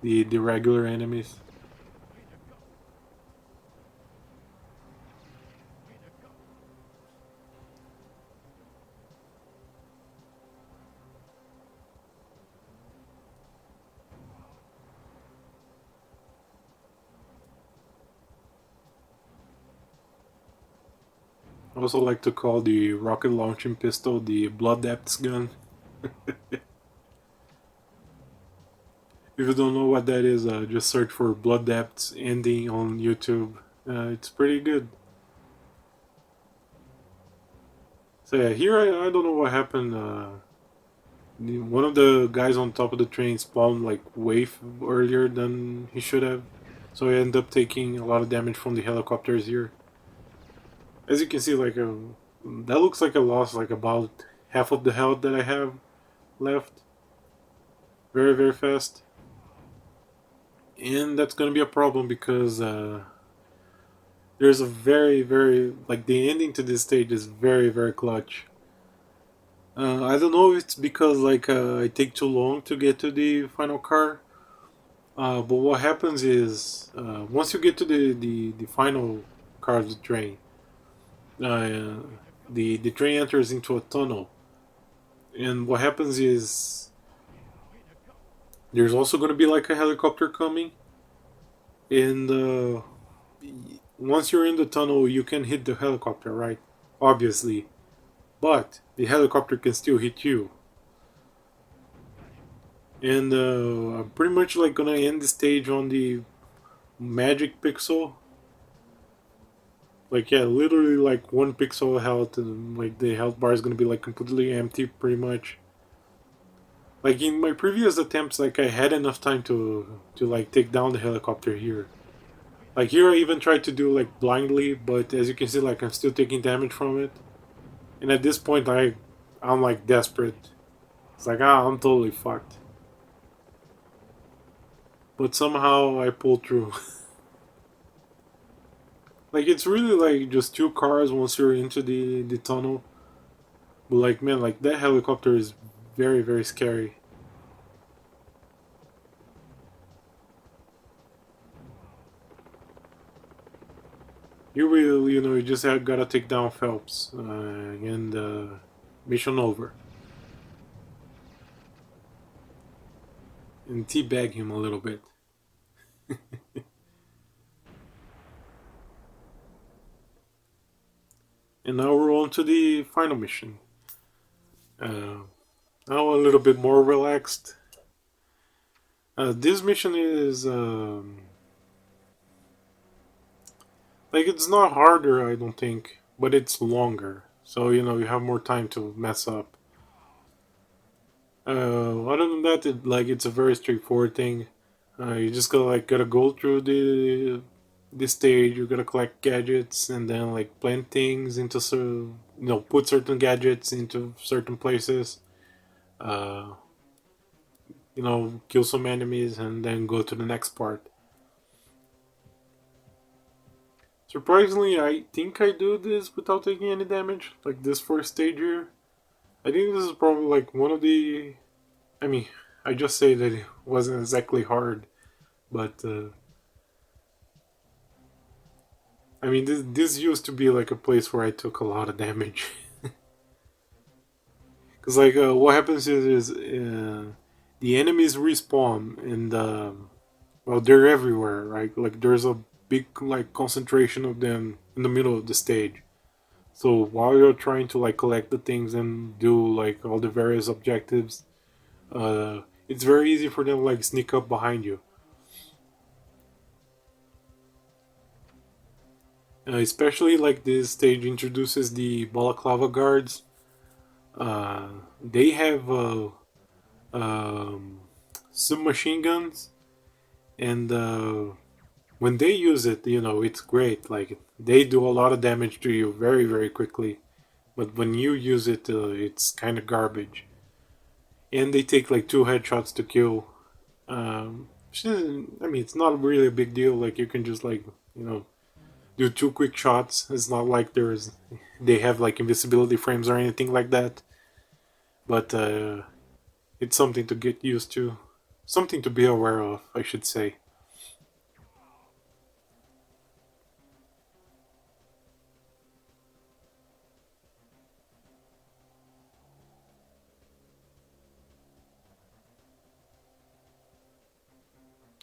the regular enemies. I also like to call the rocket launching pistol the blood depths gun. If you don't know what that is, just search for blood depths ending on YouTube. It's pretty good. So yeah, here I don't know what happened. One of the guys on top of the train spawned like way earlier than he should have, so I end up taking a lot of damage from the helicopters here. As you can see, like that looks like I lost like about half of the health that I have left, very very fast, and that's gonna be a problem because there's a very very like the ending to this stage is very very clutch. I don't know if it's because like I take too long to get to the final car. But what happens is once you get to the final car of the train, uh, the train enters into a tunnel, and what happens is there's also going to be like a helicopter coming, and once you're in the tunnel, you can hit the helicopter, right? Obviously, but the helicopter can still hit you, and I'm pretty much like gonna end the stage on the magic pixel. Like yeah, literally like 1 pixel health, and like the health bar is gonna be like completely empty, pretty much. Like in my previous attempts, like I had enough time to like take down the helicopter here. Like here, I even tried to do like blindly, but as you can see, like I'm still taking damage from it. And at this point, I'm like desperate. It's like I'm totally fucked. But somehow I pulled through. Like it's really like just two cars once you're into the tunnel. But like man, like that helicopter is very very scary. You will, you just have gotta take down Phelps and mission over and teabag him a little bit. And now we're on to the final mission. Uh, Now a little bit more relaxed. This mission is like it's not harder, I don't think, but it's longer. So you have more time to mess up. Other than that, it's a very straightforward thing. You just gotta go through the stage. You gotta collect gadgets and then like plant things into put certain gadgets into certain places. Uh, kill some enemies and then go to the next part. Surprisingly, I think I do this without taking any damage. Like this first stage here, I think this is probably like one of the. I mean, I just say that it wasn't exactly hard, but I mean, this used to be like a place where I took a lot of damage. Because like what happens is the enemies respawn and well they're everywhere, right? Like there's a big like concentration of them in the middle of the stage. So while you're trying to like collect the things and do like all the various objectives, it's very easy for them to like sneak up behind you. Especially like this stage introduces the balaclava guards. They have um, submachine guns, and when they use it, it's great. Like they do a lot of damage to you very very quickly. But when you use it, it's kind of garbage. And they take like two headshots to kill. I mean, it's not really a big deal. Like you can just like do two quick shots. It's not like they have like invisibility frames or anything like that. But it's something to get used to, something to be aware of, I should say.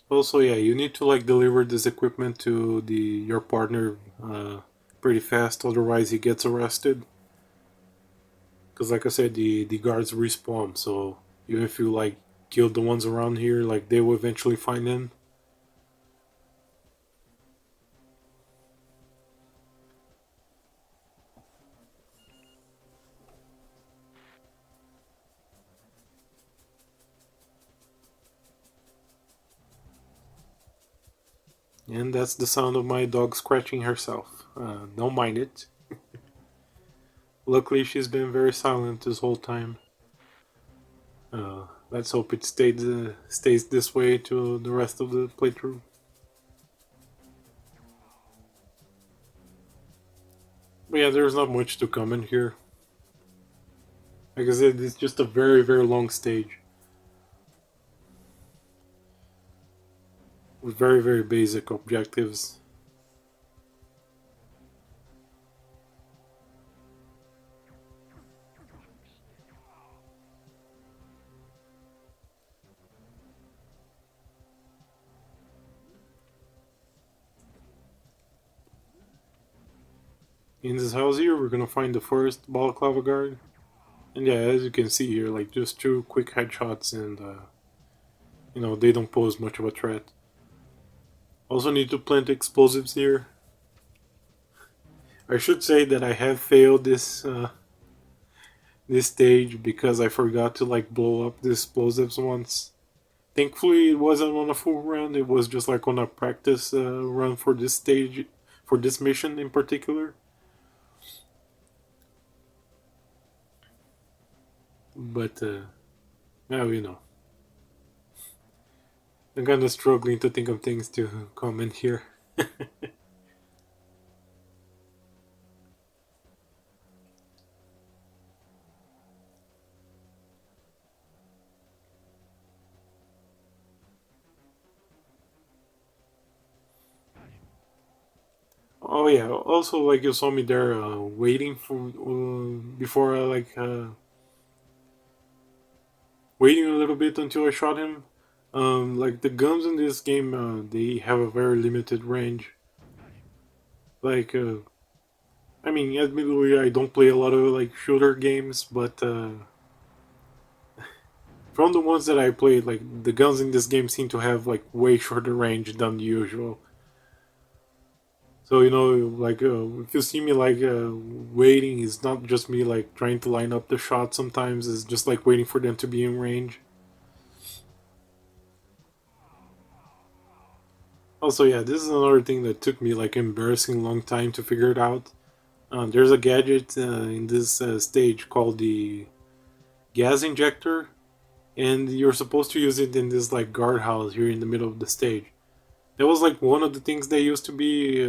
Also, yeah, you need to like deliver this equipment to the your partner pretty fast, otherwise he gets arrested. Because, like I said, the guards respawn, so even if you like kill the ones around here, like they will eventually find him. And that's the sound of my dog scratching herself. Don't mind it. Luckily, she's been very silent this whole time. Let's hope it stays this way to the rest of the playthrough. But yeah, there's not much to comment here. Like I said, it's just a very, very long stage with very, very basic objectives. In this house here, we're gonna find the first balaclava guard. And yeah, as you can see here, like just two quick headshots and they don't pose much of a threat. Also need to plant explosives here. I should say that I have failed this stage because I forgot to like blow up the explosives once. Thankfully, it wasn't on a full run. It was just like on a practice run for this stage, for this mission in particular. But now I'm kind of struggling to think of things to comment here. Oh yeah. Also, like you saw me there, waiting for before I waiting a little bit until I shot him. Like the guns in this game, they have a very limited range. Like, I mean, admittedly, I don't play a lot of like shooter games, but from the ones that I played, like the guns in this game seem to have like way shorter range than usual. So like if you see me like waiting, it's not just me like trying to line up the shot. Sometimes it's just like waiting for them to be in range. Also, yeah, this is another thing that took me like embarrassing long time to figure it out. There's a gadget in this stage called the gas injector, and you're supposed to use it in this like guardhouse here in the middle of the stage. That was like one of the things that used to be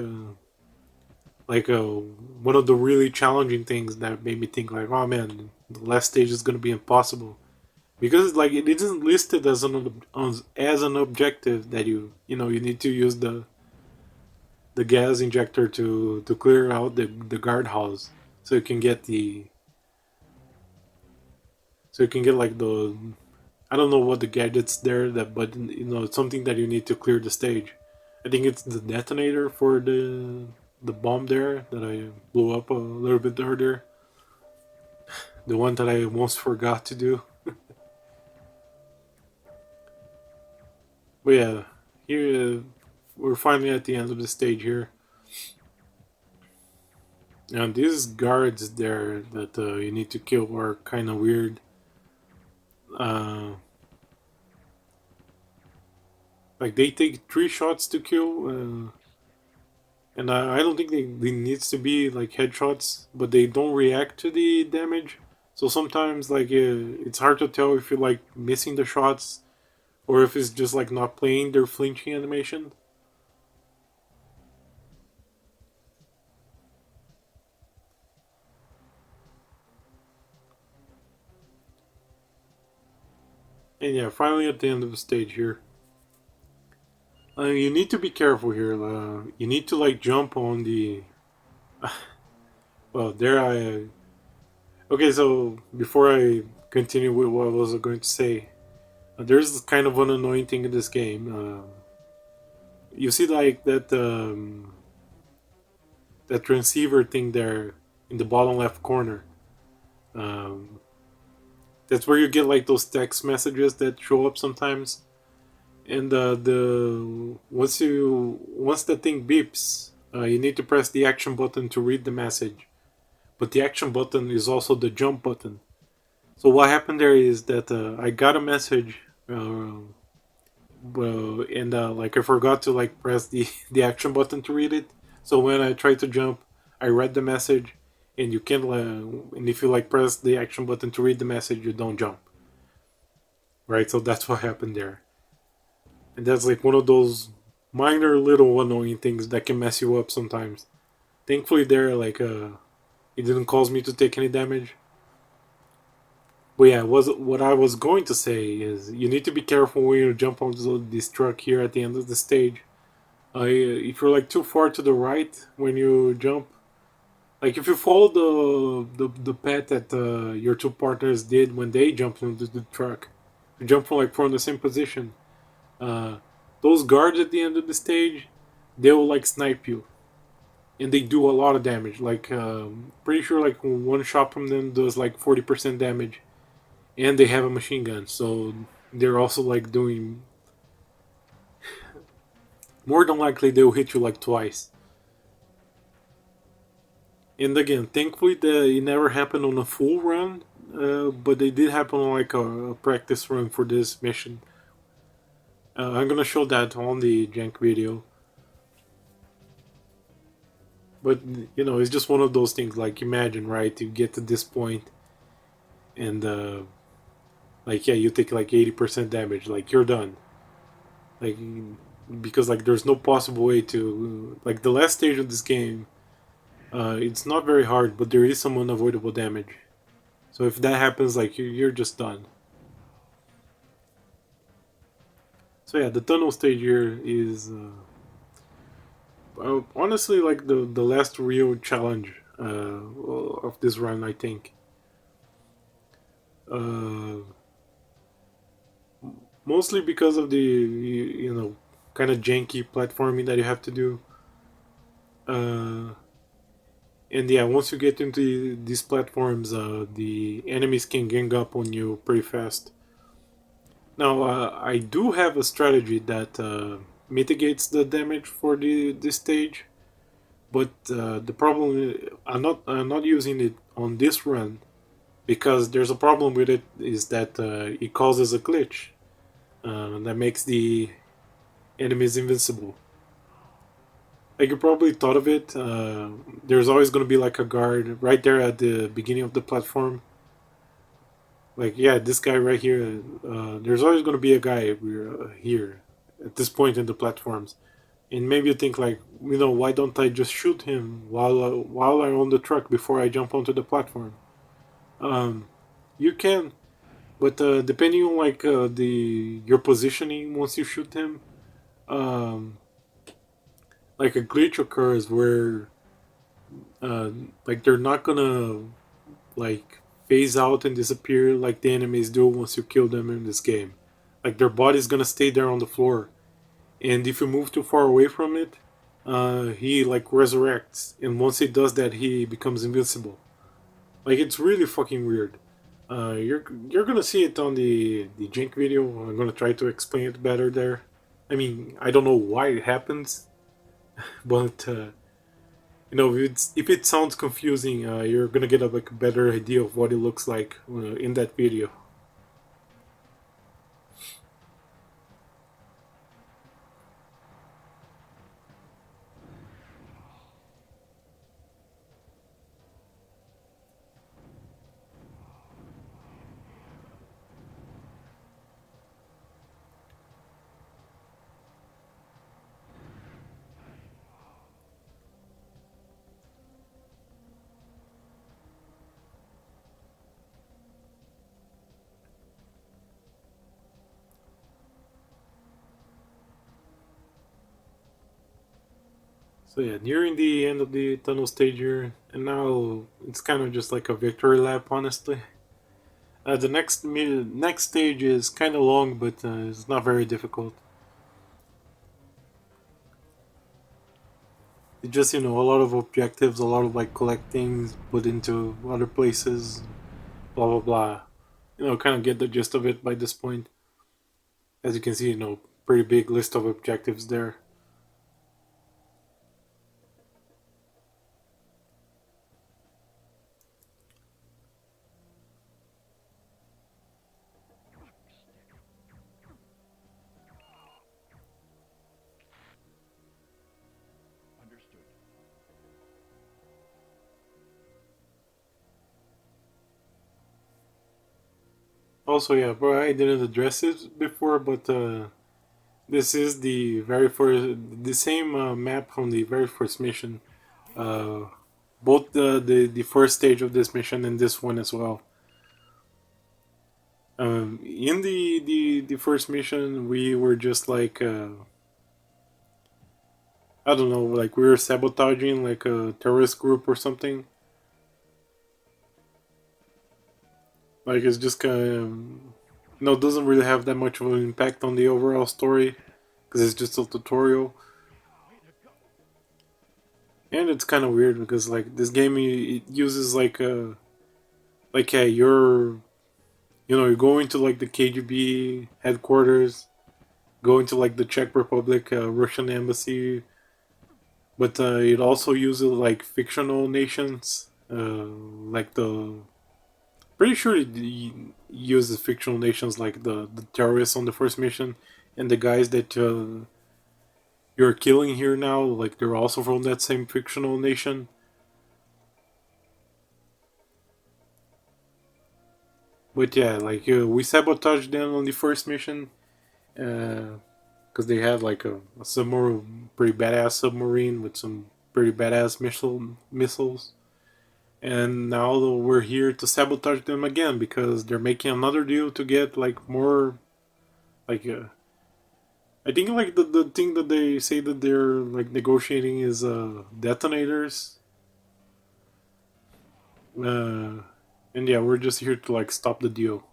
like one of the really challenging things that made me think like, oh man, the last stage is gonna be impossible because like it isn't listed as an objective that you need to use the gas injector to clear out the guardhouse so you can get the so you can get like the I don't know what the gadget's there that but it's something that you need to clear the stage. I think it's the detonator for the bomb there that I blew up a little bit earlier. The one that I almost forgot to do. But yeah, here we're finally at the end of the stage here. And these guards there that you need to kill are kind of weird. Uh, like they take 3 shots to kill, and I don't think they needs to be like headshots, but they don't react to the damage. So sometimes like it's hard to tell if you're like missing the shots or if it's just like not playing their flinching animation. And yeah, finally at the end of the stage here. You need to be careful here. You need to like jump on the. Well, there I. Okay, so before I continue with what I was going to say, there's kind of an annoying thing in this game. You see, like that transceiver thing there in the bottom left corner. Um, that's where you get like those text messages that show up sometimes. And the once the thing beeps, you need to press the action button to read the message. But the action button is also the jump button. So what happened there is that I got a message, and like I forgot to like press the the action button to read it. So when I tried to jump, I read the message, and you can't. And if you like press the action button to read the message, you don't jump. Right. So that's what happened there, and that's like one of those minor little annoying things that can mess you up sometimes. Thankfully, there like it didn't cause me to take any damage. But yeah, was what I was going to say is you need to be careful when you jump onto this truck here at the end of the stage. If you're like too far to the right when you jump, like if you follow the path that your two partners did when they jumped into the truck, you jump from the same position. Uh, those guards at the end of the stage, they will like snipe you, and they do a lot of damage. Like pretty sure like one shot from them does like 40% damage, and they have a machine gun, so they're also like doing more than likely they'll hit you like twice. And again, thankfully it never happened on a full run, but they did happen on like a practice run for this mission. I'm gonna show that on the jank video. But it's just one of those things. Like imagine, right? You get to this point, and like yeah, you take like 80% damage. Like you're done. Like because like there's no possible way to like the last stage of this game. It's not very hard, but there is some unavoidable damage. So if that happens, like you're just done. So yeah, the tunnel stage here is Honestly, like the last real challenge of this run, I think. Uh, Mostly because of the kind of janky platforming that you have to do. Uh, and yeah, once you get into these platforms, the enemies can gang up on you pretty fast. Now, I do have a strategy that mitigates the damage for this stage, but the problem I'm not using it on this run because there's a problem with it is that it causes a glitch that makes the enemies invincible. Like you probably thought of it. There's always going to be like a guard right there at the beginning of the platform. Like yeah, this guy right here. There's always going to be a guy here at this point in the platforms, and maybe you think like, why don't I just shoot him while I'm on the truck before I jump onto the platform? Um, you can, but depending on like the your positioning once you shoot him, um, like a glitch occurs where uh, like they're not gonna like phase out and disappear like the enemies do once you kill them in this game. Like their body's gonna stay there on the floor, and if you move too far away from it, he like resurrects, and once he does that, he becomes invincible. Like it's really fucking weird. You're gonna see it on the Jink video. I'm gonna try to explain it better there. I mean, I don't know why it happens, but if it sounds confusing, you're gonna get like a better idea of what it looks like in that video. So yeah, nearing the end of the tunnel stage here, and now it's kind of just like a victory lap, honestly. The next stage is kind of long, but it's not very difficult. It's just a lot of objectives, a lot of like collect things, put into other places, blah blah blah. Kind of get the gist of it by this point. As you can see, pretty big list of objectives there. Also, yeah, bro, I didn't address it before, but this is the same map from the very first mission. Uh, Both the first stage of this mission and this one as well. In the first mission, we were just like I don't know, like we were sabotaging like a terrorist group or something. Like it's just kind of doesn't really have that much of an impact on the overall story because it's just a tutorial. And it's kind of weird because like this game it uses like yeah you're going to like the KGB headquarters, going to like the Czech Republic Russian embassy, but it also uses like fictional nations, like the pretty sure it uses fictional nations like the terrorists on the first mission and the guys that you're killing here now, like they're also from that same fictional nation. But yeah, like we sabotaged them on the first mission because they had like a submarine, pretty badass submarine with some pretty badass missiles. And now we're here to sabotage them again because they're making another deal to get like more, like I think like the thing that they say that they're like negotiating is detonators. Uh, and yeah, we're just here to like stop the deal.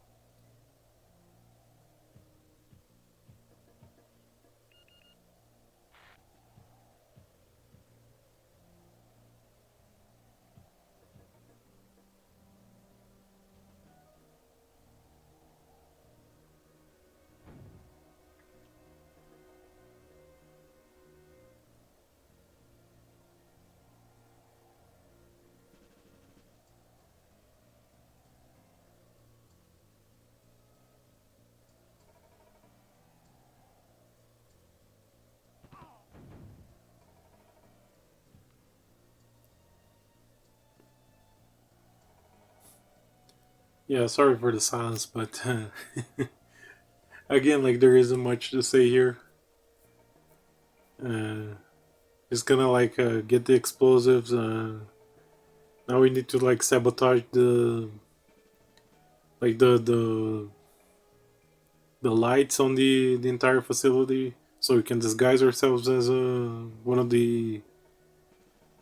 Yeah, sorry for the silence, but again, like there isn't much to say here. Uh, just gonna like get the explosives. Now we need to like sabotage like the lights on the entire facility, so we can disguise ourselves as one of the,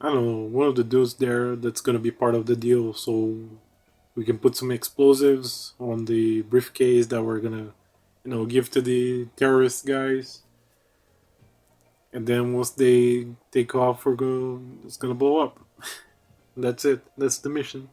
I don't know, one of the dudes there that's gonna be part of the deal. So we can put some explosives on the briefcase that we're gonna, give to the terrorist guys. And then once they take off, it's gonna blow up. That's it. That's the mission.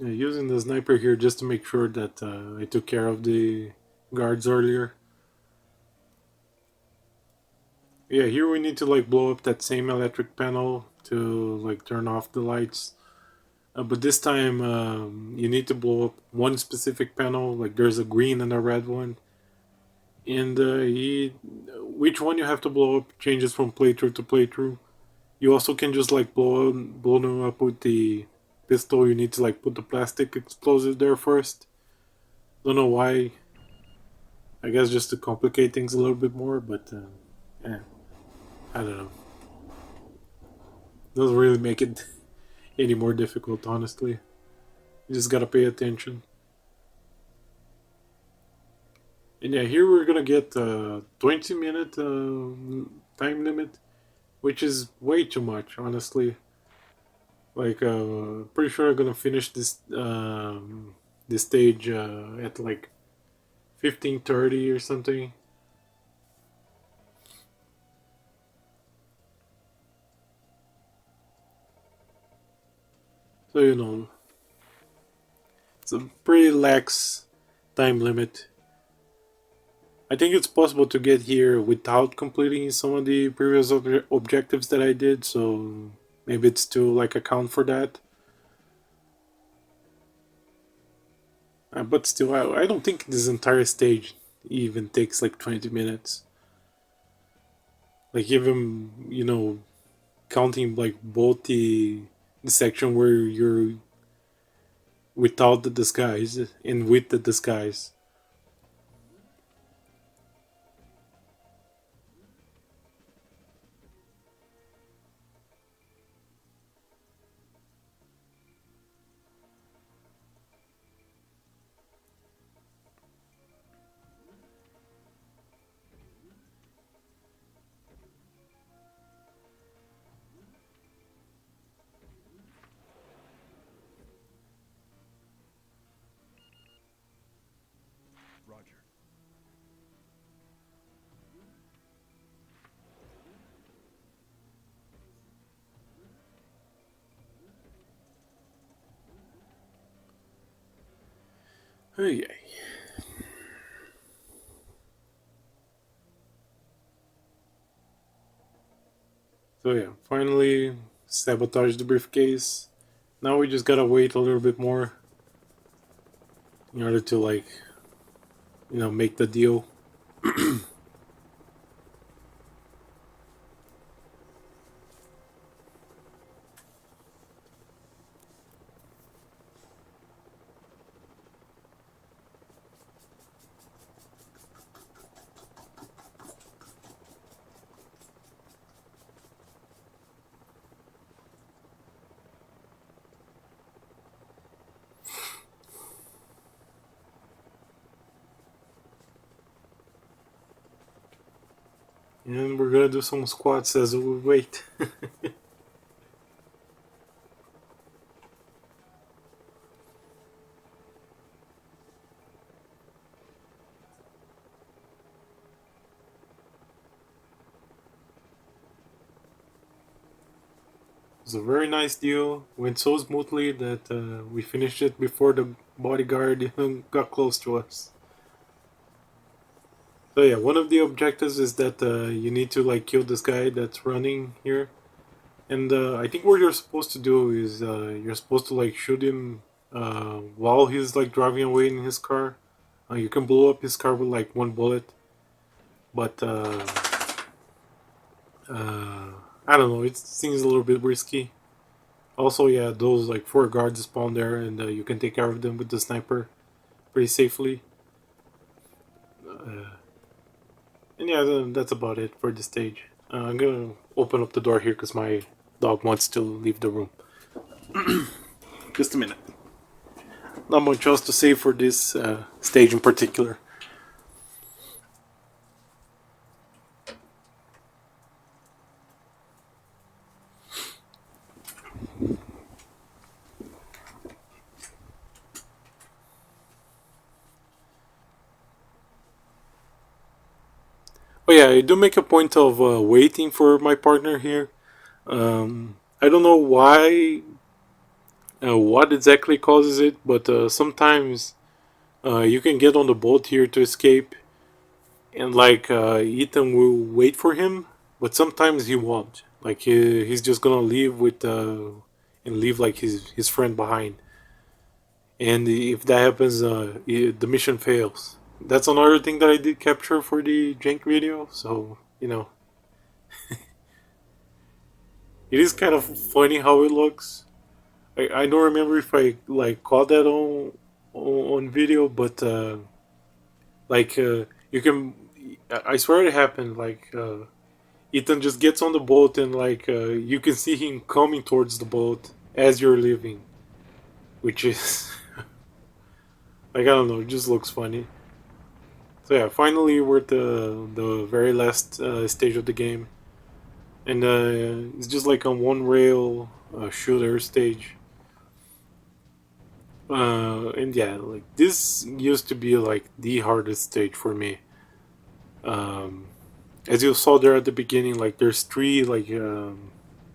Yeah, using the sniper here just to make sure that I took care of the guards earlier. Yeah, here we need to like blow up that same electric panel to like turn off the lights. But this time you need to blow up one specific panel. Like there's a green and a red one, and which one you have to blow up changes from playthrough to playthrough. You also can just like blow them up with the pistol. You need to like put the plastic explosive there first. Don't know why. I guess just to complicate things a little bit more, but yeah, I don't know. Doesn't really make it any more difficult, honestly. You just gotta pay attention. And yeah, here we're gonna get a 20-minute time limit, which is way too much, honestly. Like, pretty sure I'm gonna finish this stage at like 15:30 or something. So it's a pretty lax time limit. I think it's possible to get here without completing some of the previous objectives that I did. So maybe it's to like account for that. But still, I don't think this entire stage even takes like 20 minutes. Like even counting like both the section where you're without the disguise and with the disguise. Roger. Oh yeah. So yeah, finally sabotage the briefcase. Now we just gotta wait a little bit more in order to like make the deal. And we're gonna do some squats as we wait. It was a very nice deal. Went so smoothly that we finished it before the bodyguard even got close to us. So yeah, one of the objectives is that you need to like kill this guy that's running here, and I think what you're supposed to do is you're supposed to like shoot him while he's like driving away in his car. You can blow up his car with like one bullet, but uh, I don't know. It seems a little bit risky. Also, yeah, those like four guards spawn there, and you can take care of them with the sniper pretty safely. Uh, and yeah, that's about it for this stage. I'm gonna open up the door here because my dog wants to leave the room. Just a minute. Not much else to say for this stage in particular. Oh yeah, I do make a point of waiting for my partner here. I don't know why, what exactly causes it, but sometimes you can get on the boat here to escape, and like Ethan will wait for him, but sometimes he won't. Like he's just gonna leave with and leave like his friend behind. And if that happens, the mission fails. That's another thing that I did capture for the jank video. So it is kind of funny how it looks. I don't remember if I like caught that on video, but like you can. I swear it happened. Like Ethan just gets on the boat and like you can see him coming towards the boat as you're leaving, which is like I don't know, it just looks funny. So yeah, finally we're at the very last stage of the game, and it's just like a one rail shooter stage. And yeah, like this used to be like the hardest stage for me. Um, as you saw there at the beginning, like there's three like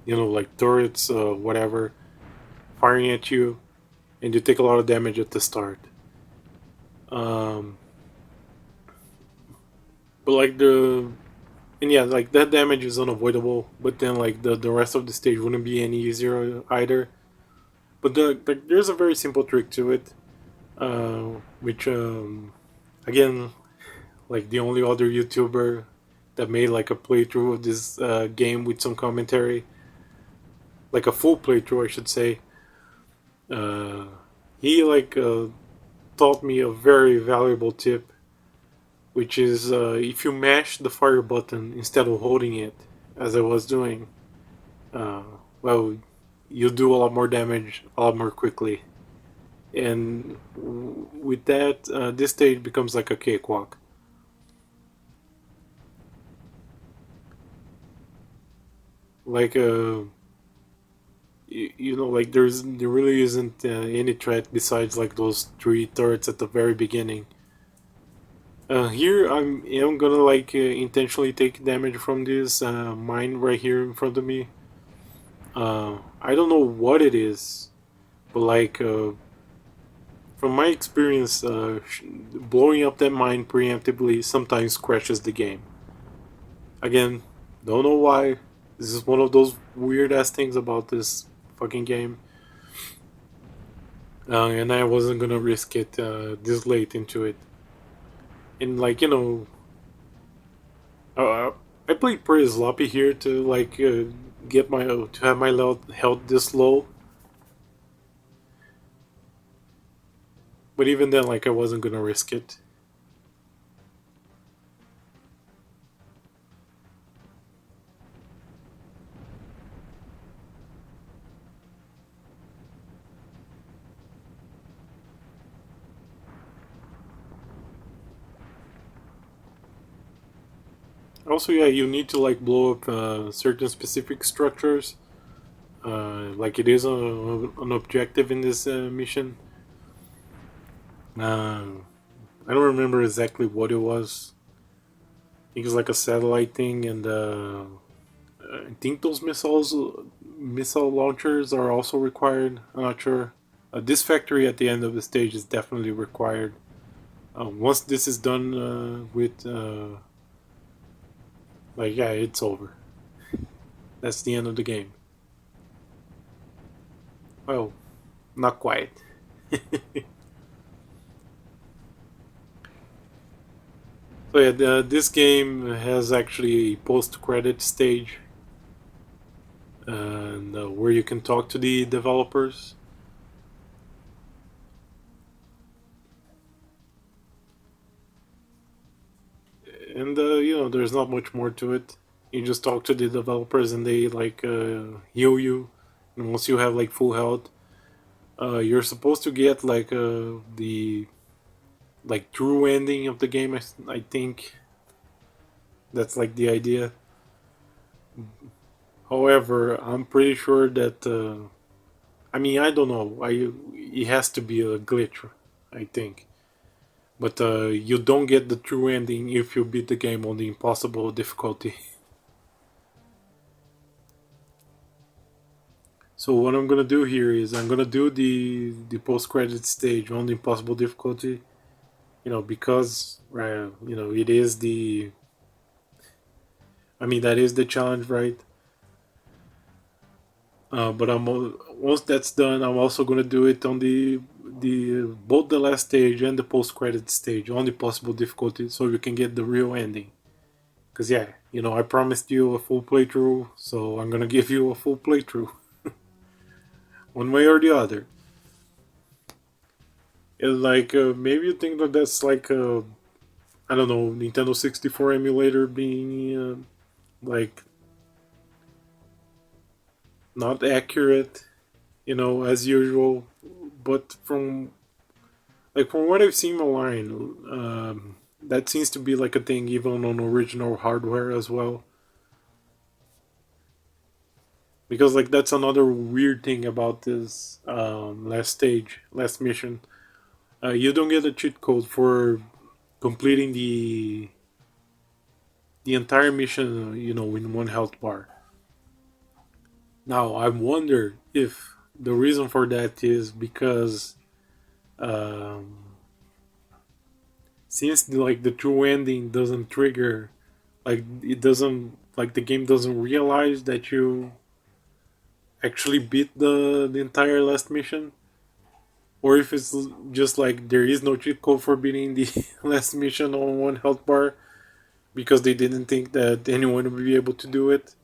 like turrets, whatever, firing at you, and you take a lot of damage at the start. Um, but like the and yeah, like that damage is unavoidable. But then like the rest of the stage wouldn't be any easier either. But there's a very simple trick to it, which again, like the only other YouTuber that made like a playthrough of this game with some commentary, like a full playthrough, I should say. Uh, he like taught me a very valuable tip, which is if you mash the fire button instead of holding it, as I was doing, uh, well, you do a lot more damage a lot more quickly. And with that, this stage becomes like a cakewalk. Like like there really isn't any threat besides like those three turrets at the very beginning. Here am gonna like intentionally take damage from this mine right here in front of me. I don't know what it is, but like from my experience, blowing up that mine preemptively sometimes crashes the game. Again, don't know why. This is one of those weird ass things about this fucking game. And I wasn't gonna risk it this late into it. And like uh, I played pretty sloppy here to like get my to have my health this low. But even then, like I wasn't gonna risk it. Also, yeah, you need to like blow up certain specific structures. Like it is an objective in this mission. I don't remember exactly what it was. I think it's like a satellite thing, and I think those missile launchers are also required. I'm not sure. This factory at the end of the stage is definitely required. Once this is done with, like, yeah, it's over. That's the end of the game. Well, not quite. So yeah, this game has actually a post-credit stage, and where you can talk to the developers. And there's not much more to it. You just talk to the developers, and they like heal you. And once you have like full health, you're supposed to get like the like true ending of the game. I think that's like the idea. However, I'm pretty sure that I mean, I don't know. It has to be a glitch, I think. But you don't get the true ending if you beat the game on the impossible difficulty. So what I'm gonna do here is I'm gonna do the post credit stage on the impossible difficulty. Because it is the. I mean, that is the challenge, right? But once that's done, I'm also gonna do it on the both the last stage and the post credit stage on the possible difficulty, so you can get the real ending. Cause yeah, I promised you a full playthrough, so I'm gonna give you a full playthrough, one way or the other. And like maybe you think that that's like I don't know, Nintendo 64 emulator being like not accurate, as usual. But from what I've seen online, that seems to be like a thing even on original hardware as well. Because like that's another weird thing about this last mission. You don't get a cheat code for completing the entire mission, in one health bar. Now I wonder if the reason for that is because um, since the true ending doesn't trigger, like it doesn't like the game doesn't realize that you actually beat the entire last mission, or if it's just like there is no cheat code for beating the last mission on one health bar because they didn't think that anyone would be able to do it.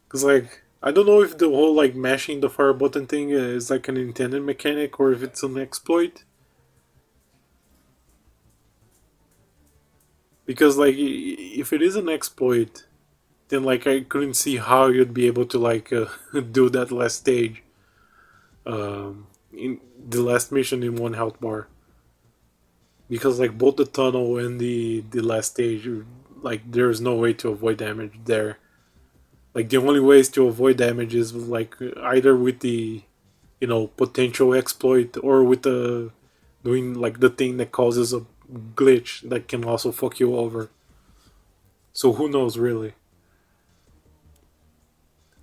Because like I don't know if the whole like mashing the fire button thing is like an intended mechanic or if it's an exploit. Because like if it is an exploit, then like I couldn't see how you'd be able to like do that last stage, in the last mission in one health bar. Because like both the tunnel and the last stage, like there's no way to avoid damage there. Like the only ways to avoid damage is like either with the potential exploit or with the doing like the thing that causes a glitch that can also fuck you over. So who knows really?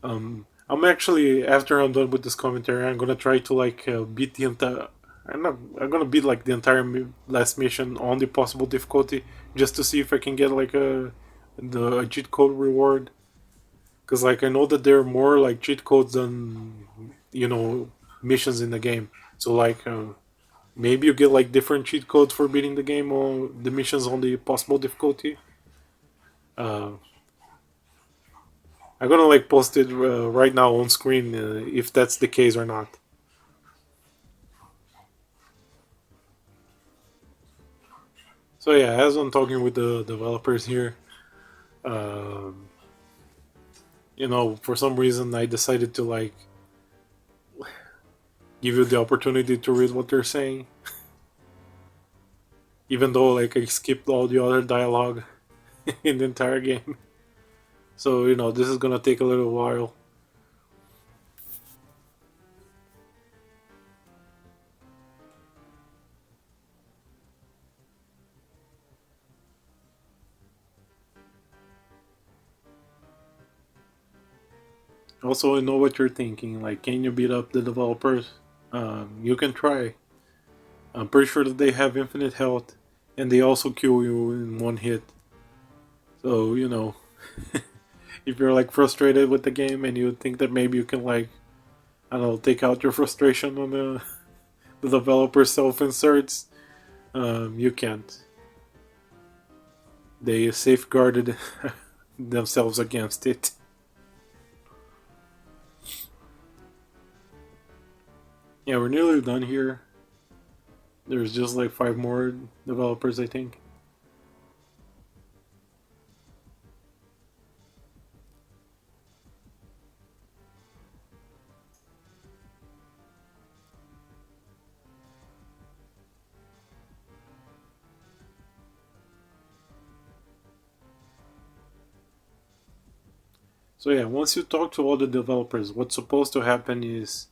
I'm actually after I'm done with this commentary, I'm gonna try to like beat the entire. I'm gonna beat like the entire last mission on the possible difficulty just to see if I can get like a cheat code reward. Cause like I know that there are more like cheat codes than missions in the game. So like maybe you get like different cheat codes for beating the game or the missions on the possible difficulty. Uh, I'm gonna like post it right now on screen if that's the case or not. So yeah, as I'm talking with the developers here, um, for some reason I decided to like give you the opportunity to read what they're saying, even though like I skipped all the other dialogue. in the entire game. So this is gonna take a little while. Also, I know what you're thinking. Like, can you beat up the developers? You can try. I'm pretty sure that they have infinite health, and they also kill you in one hit. So if you're like frustrated with the game and you think that maybe you can like, I don't know, take out your frustration on the developer self inserts, you can't. They safeguarded themselves against it. Yeah, we're nearly done here. There's just like 5 more developers, I think. So yeah, once you talk to all the developers, what's supposed to happen is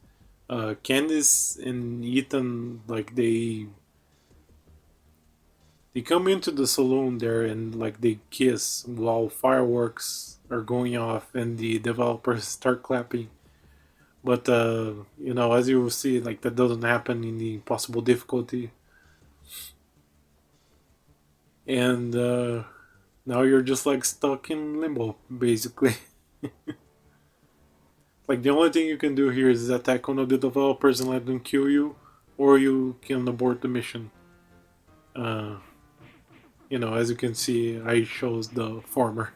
Candice and Ethan, like they come into the saloon there and like they kiss while fireworks are going off and the developers start clapping. But as you will see, like that doesn't happen in the possible difficulty. And now you're just like stuck in limbo, basically. Like the only thing you can do here is attack one of the developers and let them kill you, or you can abort the mission. Uh, as you can see, I chose the former,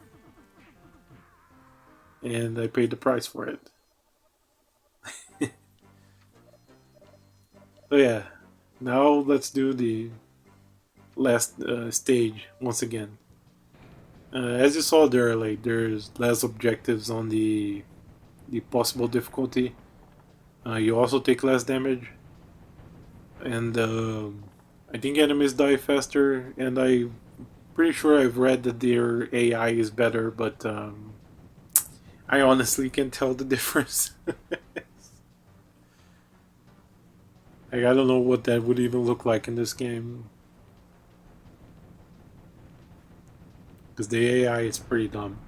and I paid the price for it. So yeah, now let's do the last stage once again. As you saw there, like there's less objectives on the possible difficulty. You also take less damage, and I think enemies die faster. And I'm pretty sure I've read that their AI is better, but I honestly can't tell the difference. Like I don't know what that would even look like in this game, because the AI is pretty dumb.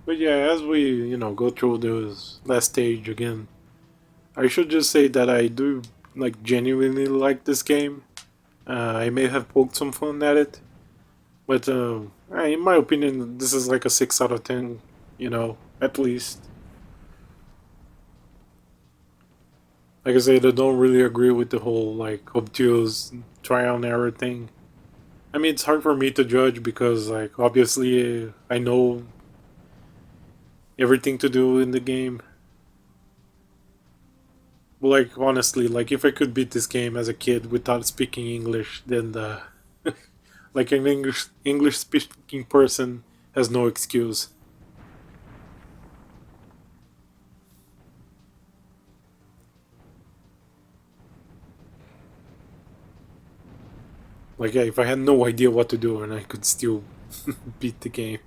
But yeah, as we go through this last stage again, I should just say that I do like genuinely like this game. I may have poked some fun at it, but in my opinion, this is like a 6 out of 10. At least. Like I said, I don't really agree with the whole like obtuse trial and error thing. I mean, it's hard for me to judge because like obviously I know everything to do in the game. But like honestly, like if I could beat this game as a kid without speaking English, then like an English speaking person has no excuse. Like yeah, if I had no idea what to do and I could still beat the game.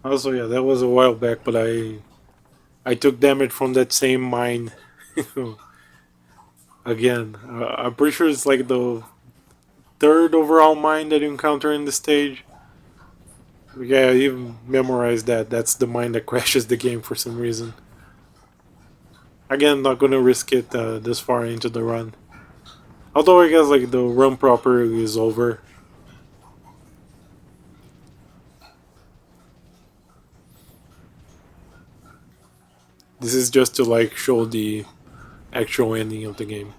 Also, yeah, that was a while back, but I took damage from that same mine again. I'm pretty sure it's like the third overall mine that you encounter in the stage. Yeah, you memorized that. That's the mine that crashes the game for some reason. Again, not gonna risk it this far into the run. Although I guess like the run proper is over. This is just to like show the actual ending of the game.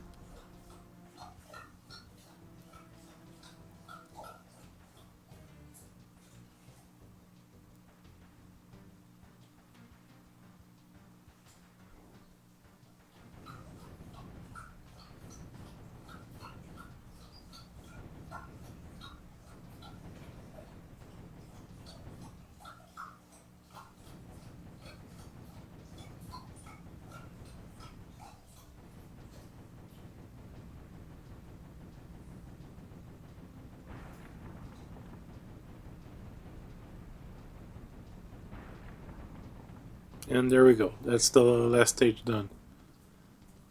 And there we go. That's the last stage done.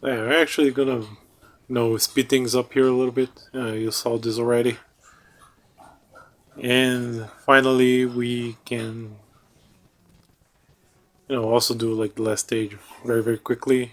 Yeah, we're actually gonna, speed things up here a little bit. You saw this already. And finally, we can, also do like the last stage very, very quickly.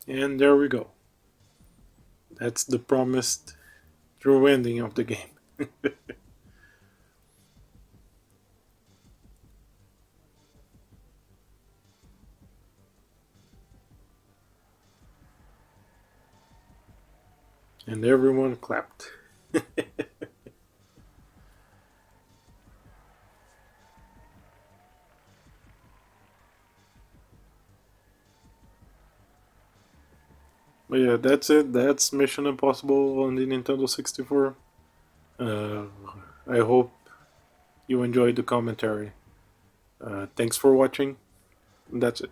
And there we go. That's the promised true ending of the game. And everyone clapped. But yeah, that's it. That's Mission Impossible on the Nintendo 64. Uh, I hope you enjoyed the commentary. Thanks for watching. That's it.